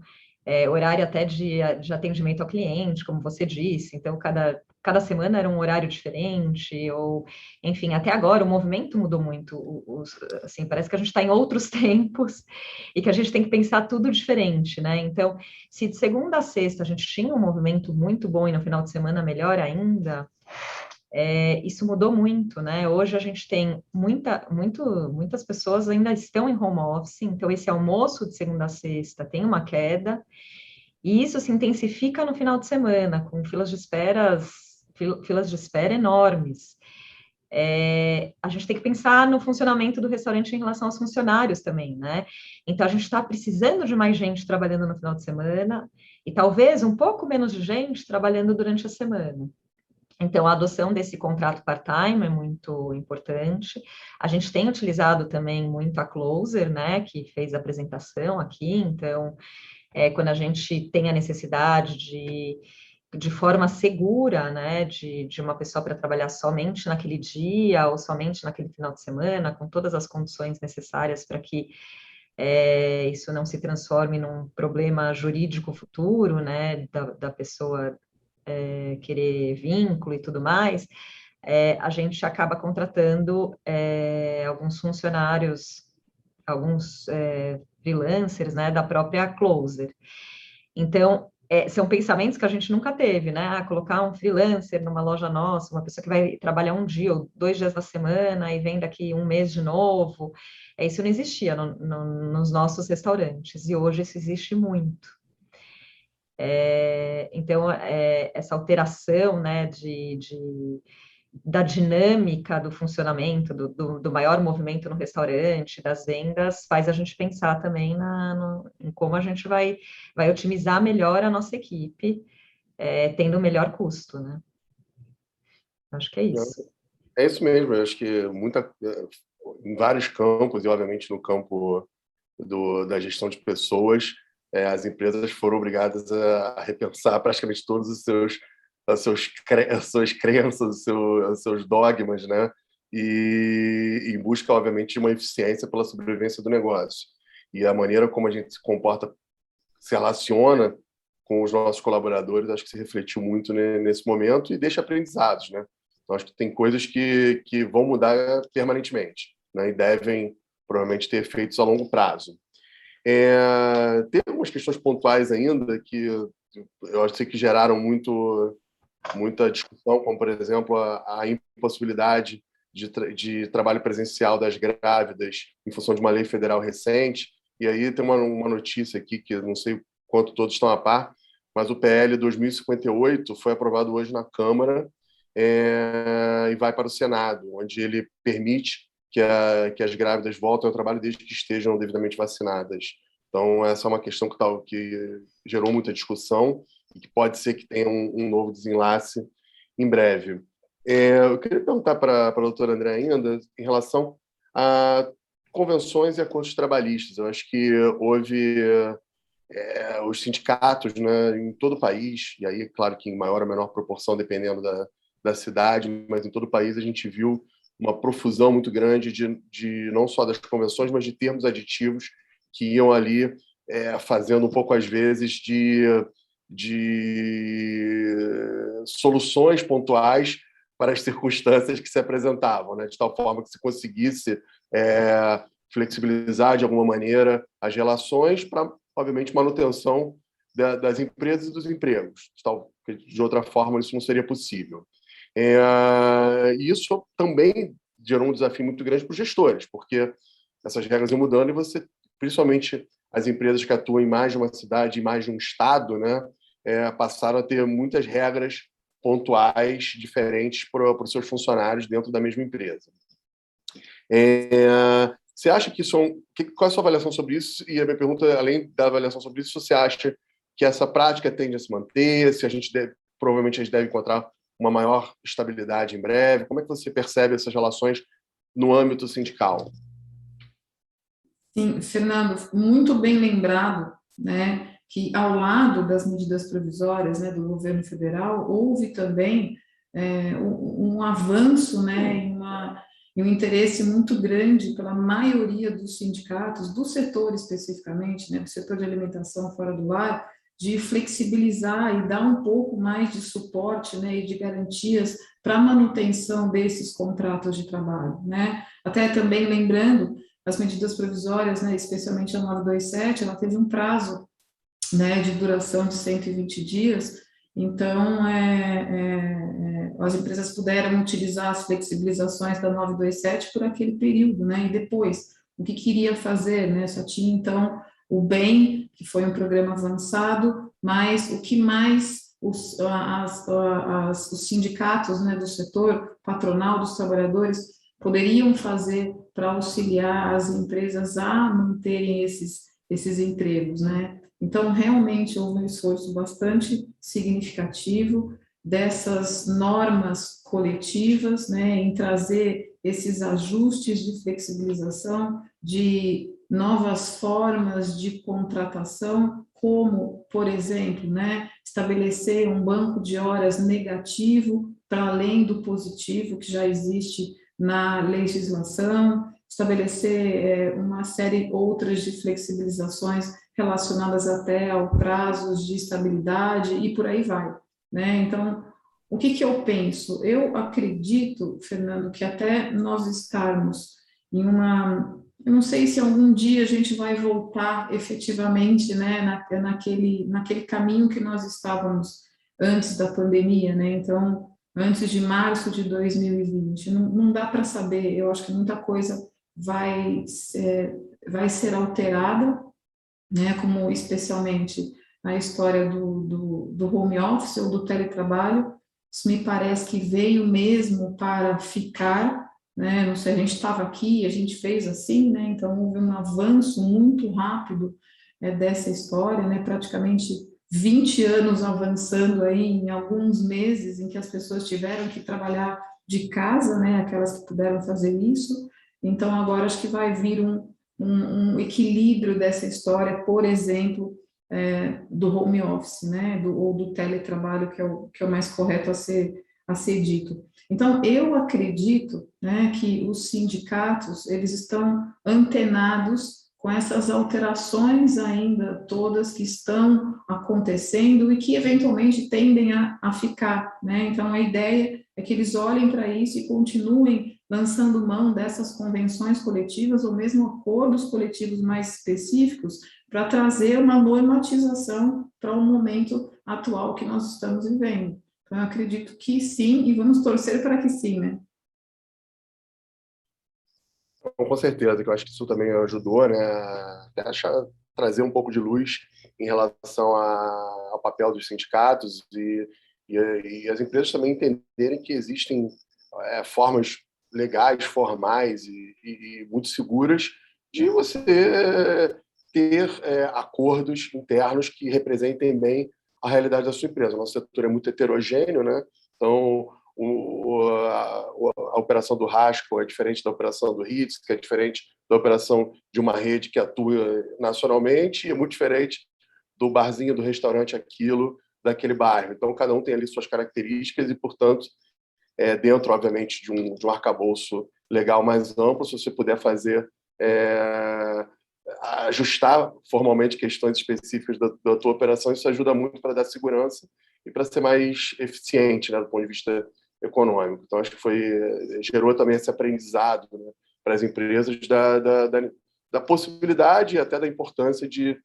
horário até de atendimento ao cliente, como você disse, então cada semana era um horário diferente, ou, enfim, até agora o movimento mudou muito, assim, parece que a gente está em outros tempos e que a gente tem que pensar tudo diferente, né? Então, se de segunda a sexta a gente tinha um movimento muito bom e no final de semana melhor ainda, isso mudou muito, né? Hoje a gente tem muitas pessoas ainda estão em home office, então esse almoço de segunda a sexta tem uma queda, e isso se intensifica no final de semana, com filas de espera enormes. A gente tem que pensar no funcionamento do restaurante em relação aos funcionários também, né? Então a gente está precisando de mais gente trabalhando no final de semana, e talvez um pouco menos de gente trabalhando durante a semana. Então, a adoção desse contrato part-time é muito importante. A gente tem utilizado também muito a Closer, né, que fez a apresentação aqui. Então, quando a gente tem a necessidade de forma segura, né, de uma pessoa para trabalhar somente naquele dia ou somente naquele final de semana, com todas as condições necessárias para que isso não se transforme num problema jurídico futuro, né, da pessoa querer vínculo e tudo mais, a gente acaba contratando alguns funcionários, alguns freelancers, né, da própria Closer. Então, são pensamentos que a gente nunca teve, né? Colocar um freelancer numa loja nossa, uma pessoa que vai trabalhar um dia ou 2 dias na semana e vem daqui um mês de novo, isso não existia nos nossos restaurantes, e hoje isso existe muito. Então, essa alteração, né, da dinâmica do funcionamento, do maior movimento no restaurante, das vendas, faz a gente pensar também em como a gente vai otimizar melhor a nossa equipe, tendo o melhor custo, né? Acho que é isso. É isso mesmo, eu acho que em vários campos, e obviamente no campo da gestão de pessoas, as empresas foram obrigadas a repensar praticamente todos as suas crenças, os seus dogmas, né? E em busca, obviamente, de uma eficiência pela sobrevivência do negócio. E a maneira como a gente se comporta, se relaciona com os nossos colaboradores, acho que se refletiu muito nesse momento e deixa aprendizados, né? Então, acho que tem coisas que vão mudar permanentemente, né? E devem, provavelmente, ter efeitos a longo prazo. Tem algumas questões pontuais ainda que eu acho que geraram muita discussão, como, por exemplo, a impossibilidade de trabalho presencial das grávidas em função de uma lei federal recente. E aí tem uma notícia aqui que eu não sei quanto todos estão a par, mas o PL 2058 foi aprovado hoje na Câmara e vai para o Senado, onde ele permite que as grávidas voltem ao trabalho desde que estejam devidamente vacinadas. Então, essa é uma questão que gerou muita discussão e que pode ser que tenha um novo desenlace em breve. Eu queria perguntar para a doutora André ainda em relação a convenções e acordos trabalhistas. Eu acho que houve os sindicatos, né, em todo o país, e aí, claro que em maior ou menor proporção, dependendo da cidade, mas em todo o país a gente viu uma profusão muito grande de não só das convenções, mas de termos aditivos que iam ali fazendo um pouco, às vezes, de soluções pontuais para as circunstâncias que se apresentavam, né? De tal forma que se conseguisse flexibilizar de alguma maneira as relações para, obviamente, manutenção das empresas e dos empregos. De outra forma, isso não seria possível. E isso também gerou um desafio muito grande para os gestores, porque essas regras iam mudando e você, principalmente as empresas que atuam em mais de uma cidade, em mais de um estado, né, passaram a ter muitas regras pontuais diferentes para os seus funcionários dentro da mesma empresa. Você acha que isso qual é a sua avaliação sobre isso? E a minha pergunta, além da avaliação sobre isso, você acha que essa prática tende a se manter? Se provavelmente a gente deve encontrar uma maior estabilidade em breve? Como é que você percebe essas relações no âmbito sindical? Sim, Fernando, muito bem lembrado, né, que ao lado das medidas provisórias, né, do governo federal, houve também um avanço, né, e um interesse muito grande pela maioria dos sindicatos, do setor especificamente, né, do setor de alimentação fora do lar, de flexibilizar e dar um pouco mais de suporte, né, e de garantias para a manutenção desses contratos de trabalho, né? Até também lembrando, as medidas provisórias, né, especialmente a 927, ela teve um prazo, né, de duração de 120 dias, então as empresas puderam utilizar as flexibilizações da 927 por aquele período, né, e depois, o que queria fazer, né, só tinha então o BEM, que foi um programa avançado, mas o que mais os sindicatos, né, do setor patronal dos trabalhadores poderiam fazer para auxiliar as empresas a manterem esses empregos, né? Então, realmente, houve um esforço bastante significativo dessas normas coletivas, né, em trazer esses ajustes de flexibilização, de novas formas de contratação, como, por exemplo, né, estabelecer um banco de horas negativo para além do positivo que já existe na legislação, estabelecer uma série outras de flexibilizações relacionadas até ao prazos de estabilidade e por aí vai, né? Então, o que eu penso? Eu acredito, Fernando, que até nós estarmos em eu não sei se algum dia a gente vai voltar efetivamente, né, naquele caminho que nós estávamos antes da pandemia, né? Então, antes de março de 2020, não dá para saber. Eu acho que muita coisa vai ser alterada, né? Como especialmente a história do home office ou do teletrabalho. Isso me parece que veio mesmo para ficar, né? Não sei, a gente estava aqui, a gente fez assim, né? Então houve um avanço muito rápido dessa história, né? Praticamente 20 anos avançando aí em alguns meses em que as pessoas tiveram que trabalhar de casa, né? Aquelas que puderam fazer isso. Então agora acho que vai vir um equilíbrio dessa história, por exemplo, do home office, né, ou do teletrabalho, que é o mais correto a ser dito. Então, eu acredito, né, que os sindicatos, eles estão antenados com essas alterações ainda todas que estão acontecendo e que, eventualmente, tendem a ficar, né? Então, a ideia é que eles olhem para isso e continuem lançando mão dessas convenções coletivas ou mesmo acordos coletivos mais específicos para trazer uma normatização para o momento atual que nós estamos vivendo. Então, eu acredito que sim, e vamos torcer para que sim, né? Com certeza, que eu acho que isso também ajudou, né, trazer um pouco de luz em relação ao papel dos sindicatos e as empresas também entenderem que existem formas legais, formais e muito seguras de você ter acordos internos que representem bem a realidade da sua empresa. O nosso setor é muito heterogêneo, né? Então, a operação do Haskell é diferente da operação do Ritz, que é diferente da operação de uma rede que atua nacionalmente, e é muito diferente do barzinho, do restaurante, aquilo, daquele bairro. Então, cada um tem ali suas características e, portanto, dentro, obviamente, de um arcabouço legal mais amplo, se você puder fazer, ajustar formalmente questões específicas da tua operação, isso ajuda muito para dar segurança e para ser mais eficiente, né, do ponto de vista econômico. Então, acho que gerou também esse aprendizado, né, para as empresas da possibilidade e até da importância de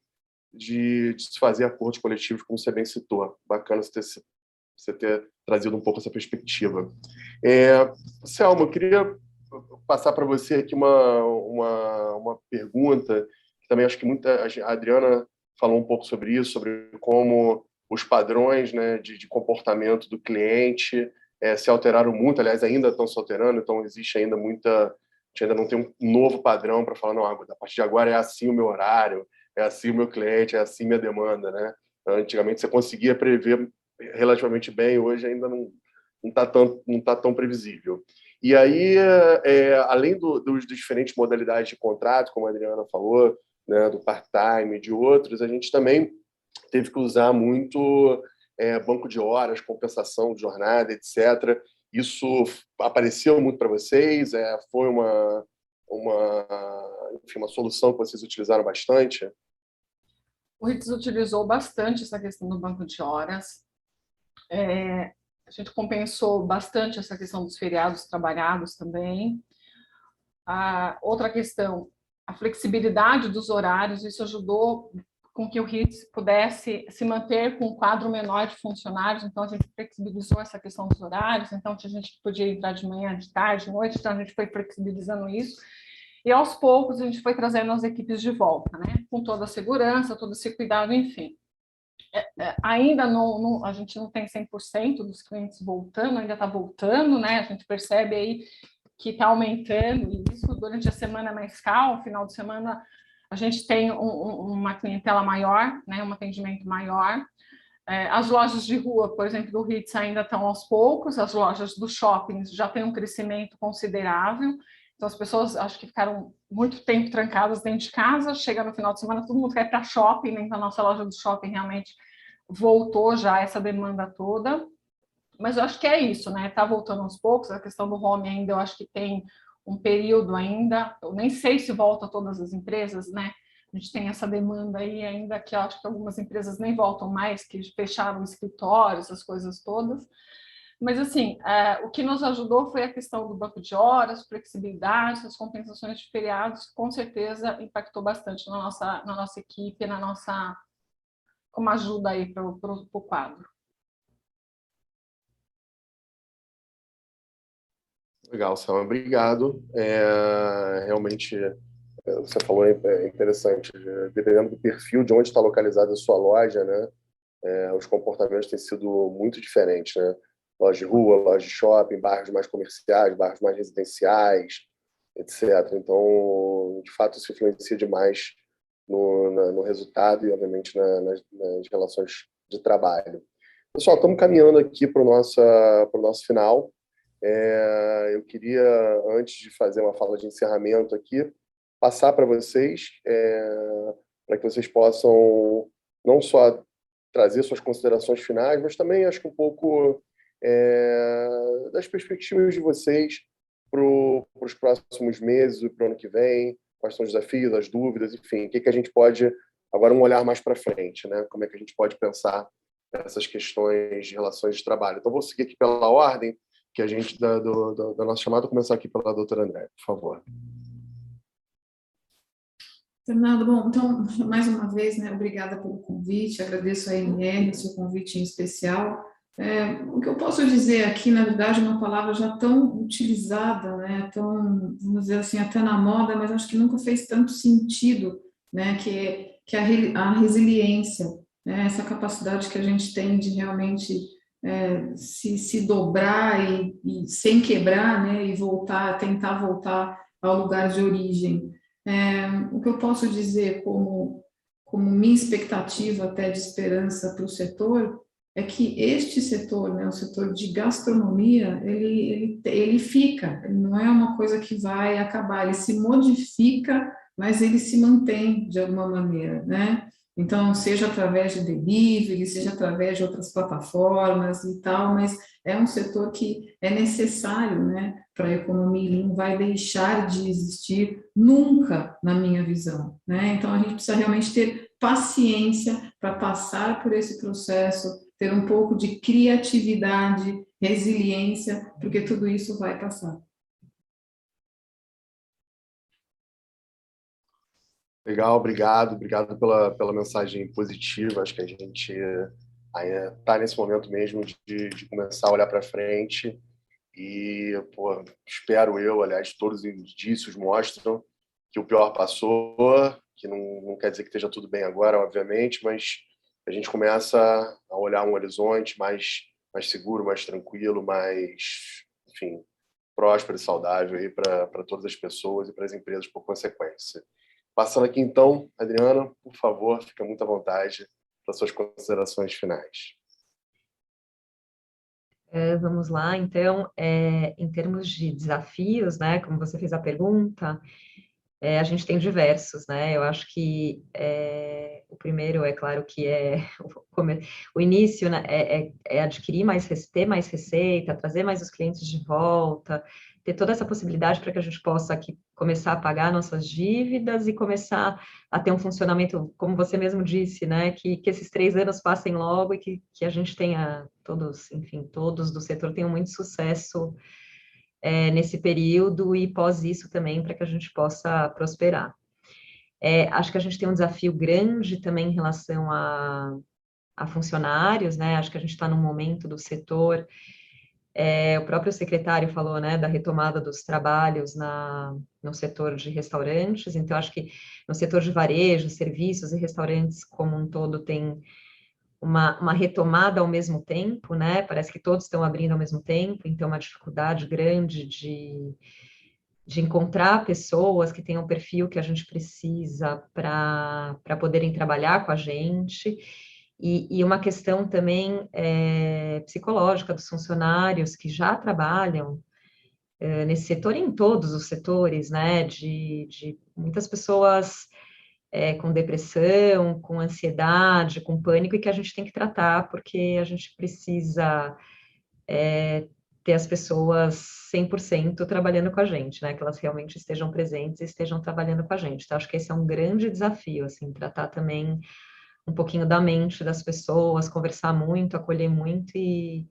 se fazer acordos coletivos, como você bem citou. Bacana você ter trazido um pouco essa perspectiva. Selma, eu queria passar para você aqui uma pergunta, que também acho que a Adriana falou um pouco sobre isso, sobre como os padrões, né, de comportamento do cliente se alteraram muito, aliás, ainda estão se alterando, então existe ainda a gente ainda não tem um novo padrão para falar, não, a partir de agora é assim o meu horário, é assim o meu cliente, é assim minha demanda, né? Antigamente você conseguia prever relativamente bem, hoje ainda não está tão previsível. E aí, além das diferentes modalidades de contrato, como a Adriana falou, né, do part-time, de outros, a gente também teve que usar muito banco de horas, compensação de jornada, etc. Isso apareceu muito para vocês? Foi enfim, uma solução que vocês utilizaram bastante? O Ritz utilizou bastante essa questão do banco de horas. A gente compensou bastante essa questão dos feriados trabalhados também. Outra questão, a flexibilidade dos horários, isso ajudou com que o Ritz pudesse se manter com um quadro menor de funcionários, então a gente flexibilizou essa questão dos horários, então a gente podia entrar de manhã, de tarde, de noite, então a gente foi flexibilizando isso. E aos poucos a gente foi trazendo as equipes de volta, né? Com toda a segurança, todo esse cuidado, enfim. Ainda a gente não tem 100% dos clientes voltando, ainda está voltando, né? A gente percebe aí que está aumentando, e isso durante a semana mais calma, final de semana a gente tem uma clientela maior, né? Um atendimento maior. As lojas de rua, por exemplo, do Ritz ainda estão aos poucos, as lojas dos shoppings já têm um crescimento considerável. Então, as pessoas acho que ficaram muito tempo trancadas dentro de casa, chega no final de semana, todo mundo quer ir para shopping, né? Então a nossa loja do shopping realmente voltou já essa demanda toda. Mas eu acho que é isso, né? Está voltando aos poucos, a questão do home ainda, eu acho que tem um período ainda, eu nem sei se volta todas as empresas, né? A gente tem essa demanda aí ainda, que eu acho que algumas empresas nem voltam mais, que fecharam escritórios, essas coisas todas. Mas, assim, o que nos ajudou foi a questão do banco de horas, flexibilidade, as compensações de feriados, com certeza impactou bastante na nossa equipe, como ajuda aí para o quadro. Legal, Selma, obrigado. Realmente você falou é interessante, dependendo do perfil de onde está localizada a sua loja, né, os comportamentos têm sido muito diferentes, né? Loja de rua, loja de shopping, bairros mais comerciais, bairros mais residenciais, etc. Então, de fato, isso influencia demais no resultado e, obviamente, nas relações de trabalho. Pessoal, estamos caminhando aqui para o nosso final. Eu queria, antes de fazer uma fala de encerramento aqui, passar para vocês, para que vocês possam não só trazer suas considerações finais, mas também acho que um pouco das perspectivas de vocês para os próximos meses e para o ano que vem, quais são os desafios, as dúvidas, enfim, o que a gente pode, agora um olhar mais para frente, né? Como é que a gente pode pensar essas questões de relações de trabalho. Então, vou seguir aqui pela ordem que a gente da nossa chamada, começar aqui pela doutora André, por favor. Fernando, bom, então, mais uma vez, né, obrigada pelo convite, agradeço a ANR, o seu convite em especial. O que eu posso dizer aqui, na verdade, é uma palavra já tão utilizada, né, tão, vamos dizer assim, até na moda, mas acho que nunca fez tanto sentido, né, que é a resiliência, né, essa capacidade que a gente tem de realmente se dobrar e sem quebrar, né, e tentar voltar ao lugar de origem. O que eu posso dizer como minha expectativa até de esperança para o setor é que este setor, né, o setor de gastronomia, ele fica, ele não é uma coisa que vai acabar, ele se modifica, mas ele se mantém de alguma maneira, né? Então, seja através de delivery, seja através de outras plataformas e tal, mas é um setor que é necessário, né, para a economia e não vai deixar de existir nunca, na minha visão, né? Então, a gente precisa realmente ter paciência para passar por esse processo, ter um pouco de criatividade, resiliência, porque tudo isso vai passar. Legal, obrigado pela mensagem positiva. Acho que a gente está nesse momento mesmo de começar a olhar para frente e, espero eu, aliás, todos os indícios mostram que o pior passou, que não quer dizer que esteja tudo bem agora, obviamente, mas a gente começa a olhar um horizonte mais seguro, mais tranquilo, mais, enfim, próspero e saudável aí para todas as pessoas e para as empresas por consequência. Passando aqui, então, Adriana, por favor, fica muito à vontade para suas considerações finais. Vamos lá, então, em termos de desafios, né, como você fez a pergunta, a gente tem diversos, né, eu acho que o primeiro, é claro que o início, né, é adquirir ter mais receita, trazer mais os clientes de volta, ter toda essa possibilidade para que a gente possa aqui começar a pagar nossas dívidas e começar a ter um funcionamento, como você mesmo disse, né, que esses 3 anos passem logo e que a gente tenha todos do setor tenham muito sucesso nesse período e pós isso também, para que a gente possa prosperar. Acho que a gente tem um desafio grande também em relação a funcionários, né, acho que a gente está num momento do setor, o próprio secretário falou, né, da retomada dos trabalhos no setor de restaurantes, então acho que no setor de varejo, serviços e restaurantes como um todo tem uma retomada ao mesmo tempo, né, parece que todos estão abrindo ao mesmo tempo, então uma dificuldade grande de encontrar pessoas que tenham o perfil que a gente precisa para poderem trabalhar com a gente. E uma questão também psicológica dos funcionários que já trabalham nesse setor, em todos os setores, né, de muitas pessoas com depressão, com ansiedade, com pânico, e que a gente tem que tratar, porque a gente precisa ter as pessoas 100% trabalhando com a gente, né, que elas realmente estejam presentes e estejam trabalhando com a gente. Então, acho que esse é um grande desafio, assim, tratar também um pouquinho da mente das pessoas, conversar muito, acolher muito e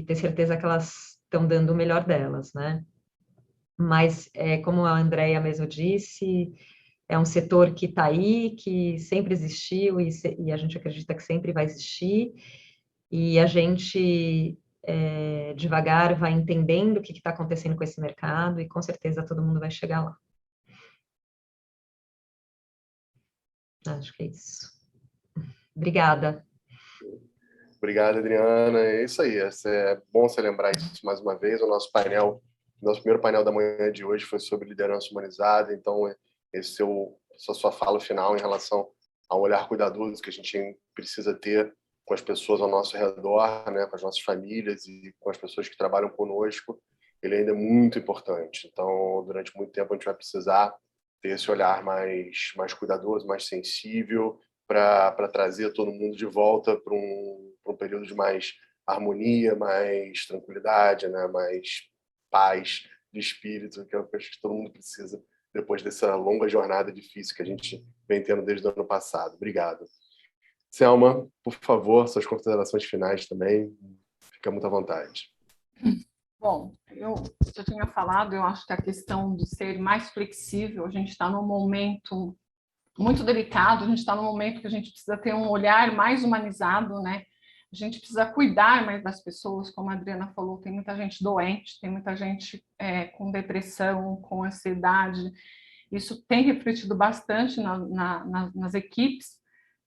ter certeza que elas estão dando o melhor delas, né? Mas, como a Andrea mesmo disse, é um setor que está aí, que sempre existiu e a gente acredita que sempre vai existir, e a gente, devagar, vai entendendo o que está acontecendo com esse mercado e, com certeza, todo mundo vai chegar lá. Acho que é isso. Obrigada. Obrigado, Adriana. É isso aí. É bom você lembrar isso mais uma vez. O nosso primeiro painel da manhã de hoje foi sobre liderança humanizada. Então, essa sua fala final em relação ao olhar cuidadoso que a gente precisa ter com as pessoas ao nosso redor, né, com as nossas famílias e com as pessoas que trabalham conosco, ele ainda é muito importante. Então, durante muito tempo, a gente vai precisar ter esse olhar mais cuidadoso, mais sensível, para trazer todo mundo de volta para um período de mais harmonia, mais tranquilidade, né? Mais paz de espírito, que eu acho que todo mundo precisa depois dessa longa jornada difícil que a gente vem tendo desde o ano passado. Obrigado. Selma, por favor, suas considerações finais também. Fica muito à vontade. Bom, eu já tinha falado, eu acho que a questão de ser mais flexível, a gente está num momento muito delicado, a gente está num momento que a gente precisa ter um olhar mais humanizado, né? A gente precisa cuidar mais das pessoas, como a Adriana falou, tem muita gente doente, tem muita gente com depressão, com ansiedade. Isso tem refletido bastante nas equipes.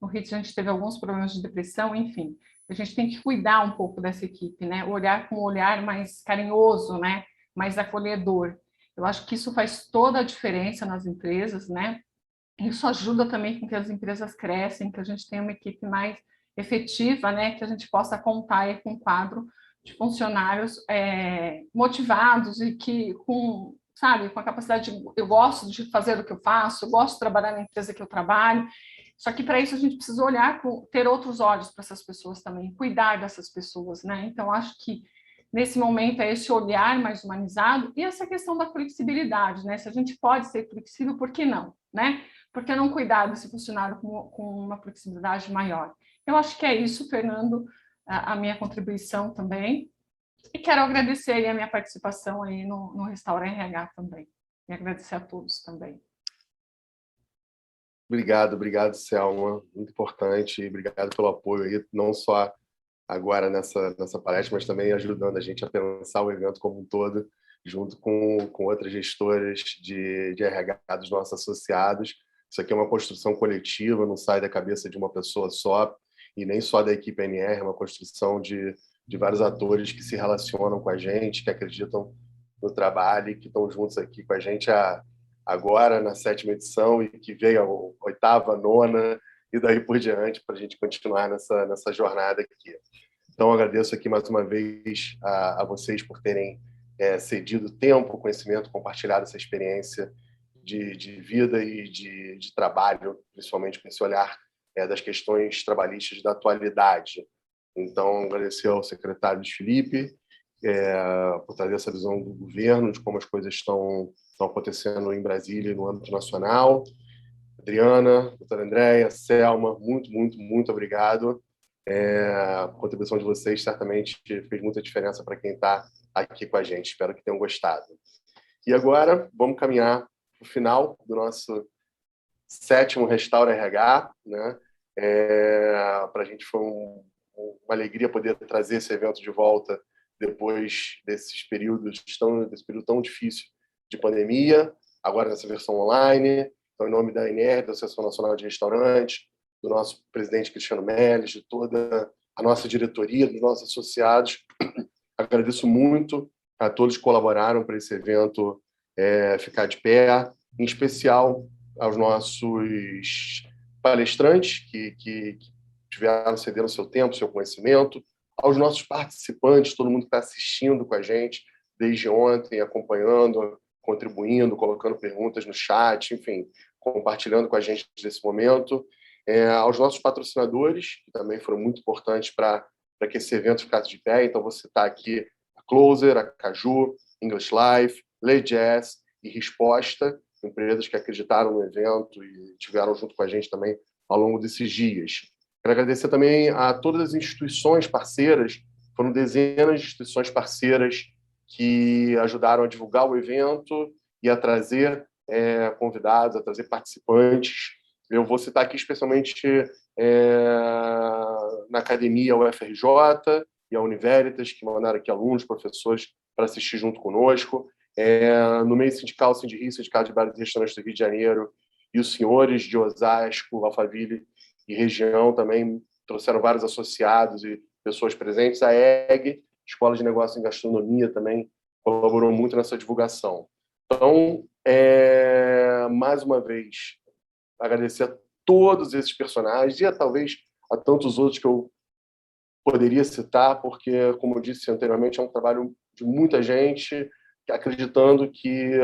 No RIT a gente teve alguns problemas de depressão, enfim. A gente tem que cuidar um pouco dessa equipe, né? Olhar com um olhar mais carinhoso, né? Mais acolhedor. Eu acho que isso faz toda a diferença nas empresas, né? Isso ajuda também com que as empresas crescem, que a gente tenha uma equipe mais efetiva, né? Que a gente possa contar aí com um quadro de funcionários motivados e que com a capacidade de... Eu gosto de fazer o que eu faço, eu gosto de trabalhar na empresa que eu trabalho, só que para isso a gente precisa olhar, ter outros olhos para essas pessoas também, cuidar dessas pessoas, né? Então, acho que nesse momento é esse olhar mais humanizado e essa questão da flexibilidade, né? Se a gente pode ser flexível, por que não, né? Por que não cuidar desse funcionário com uma flexibilidade maior? Eu acho que é isso, Fernando, a minha contribuição também. E quero agradecer aí a minha participação aí no Restaura RH também. E agradecer a todos também. Obrigado, Selma. Muito importante. Obrigado pelo apoio aí, não só agora nessa palestra, mas também ajudando a gente a pensar o evento como um todo, junto com outras gestoras de RH dos nossos associados. Isso aqui é uma construção coletiva, não sai da cabeça de uma pessoa só, e nem só da equipe NR, é uma construção de vários atores que se relacionam com a gente, que acreditam no trabalho e que estão juntos aqui com a gente agora na 7ª edição e que veio a 8ª, 9ª e daí por diante para a gente continuar nessa jornada aqui. Então, agradeço aqui mais uma vez a vocês por terem cedido tempo, conhecimento, compartilhado essa experiência de vida e de trabalho, principalmente com esse olhar das questões trabalhistas da atualidade. Então, agradecer ao secretário Luiz Felipe por trazer essa visão do governo, de como as coisas estão acontecendo em Brasília e no âmbito nacional. Adriana, doutora Andréia, Selma, muito obrigado. A contribuição de vocês certamente fez muita diferença para quem está aqui com a gente. Espero que tenham gostado. E agora, vamos caminhar para o final do nosso 7º Restaura RH, né? Para a gente foi uma alegria poder trazer esse evento de volta depois desse período tão difícil de pandemia, agora nessa versão online. Então, em nome da ANR, da Associação Nacional de Restaurantes, do nosso presidente Cristiano Melles, de toda a nossa diretoria, dos nossos associados, agradeço muito a todos que colaboraram para esse evento ficar de pé, em especial aos nossos palestrantes que tiveram cedendo seu tempo, seu conhecimento, aos nossos participantes, todo mundo que está assistindo com a gente desde ontem, acompanhando, contribuindo, colocando perguntas no chat, enfim, compartilhando com a gente desse momento, aos nossos patrocinadores, que também foram muito importantes para que esse evento ficasse de pé. Então, vou citar aqui a Closer, a Caju, English Life, Lei Jazz e Resposta, empresas que acreditaram no evento e estiveram junto com a gente também ao longo desses dias. Quero agradecer também a todas as instituições parceiras, foram dezenas de instituições parceiras que ajudaram a divulgar o evento e a trazer convidados, a trazer participantes. Eu vou citar aqui especialmente na academia UFRJ e a Univeritas, que mandaram aqui alunos, professores, para assistir junto conosco. No meio sindical, Sindicato de Bares e Restaurantes do Rio de Janeiro e os senhores de Osasco, Alphaville e região também trouxeram vários associados e pessoas presentes. A EG, Escola de Negócios em Gastronomia, também colaborou muito nessa divulgação. Então, mais uma vez, agradecer a todos esses personagens e talvez a tantos outros que eu poderia citar, porque, como eu disse anteriormente, é um trabalho de muita gente acreditando que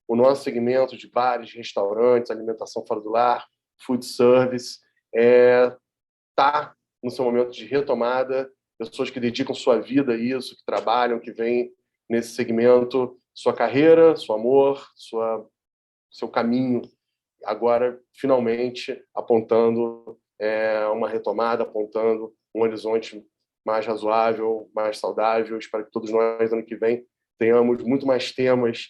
o nosso segmento de bares, restaurantes, alimentação fora do lar, food service, está no seu momento de retomada, pessoas que dedicam sua vida a isso, que trabalham, que vêm nesse segmento, sua carreira, seu amor, seu caminho, agora, finalmente, apontando uma retomada, apontando um horizonte mais razoável, mais saudável. Espero que todos nós, ano que vem, tenhamos muito mais temas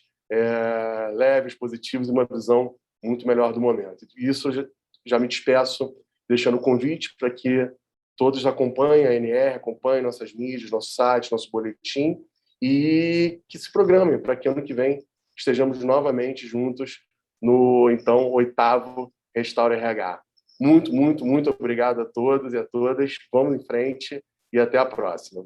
leves, positivos e uma visão muito melhor do momento. E isso eu já me despeço, deixando o convite para que todos acompanhem a NR, acompanhem nossas mídias, nosso site, nosso boletim, e que se programem para que ano que vem estejamos novamente juntos no, então, 8º Restaura RH. Muito, muito, muito obrigado a todos e a todas. Vamos em frente e até a próxima.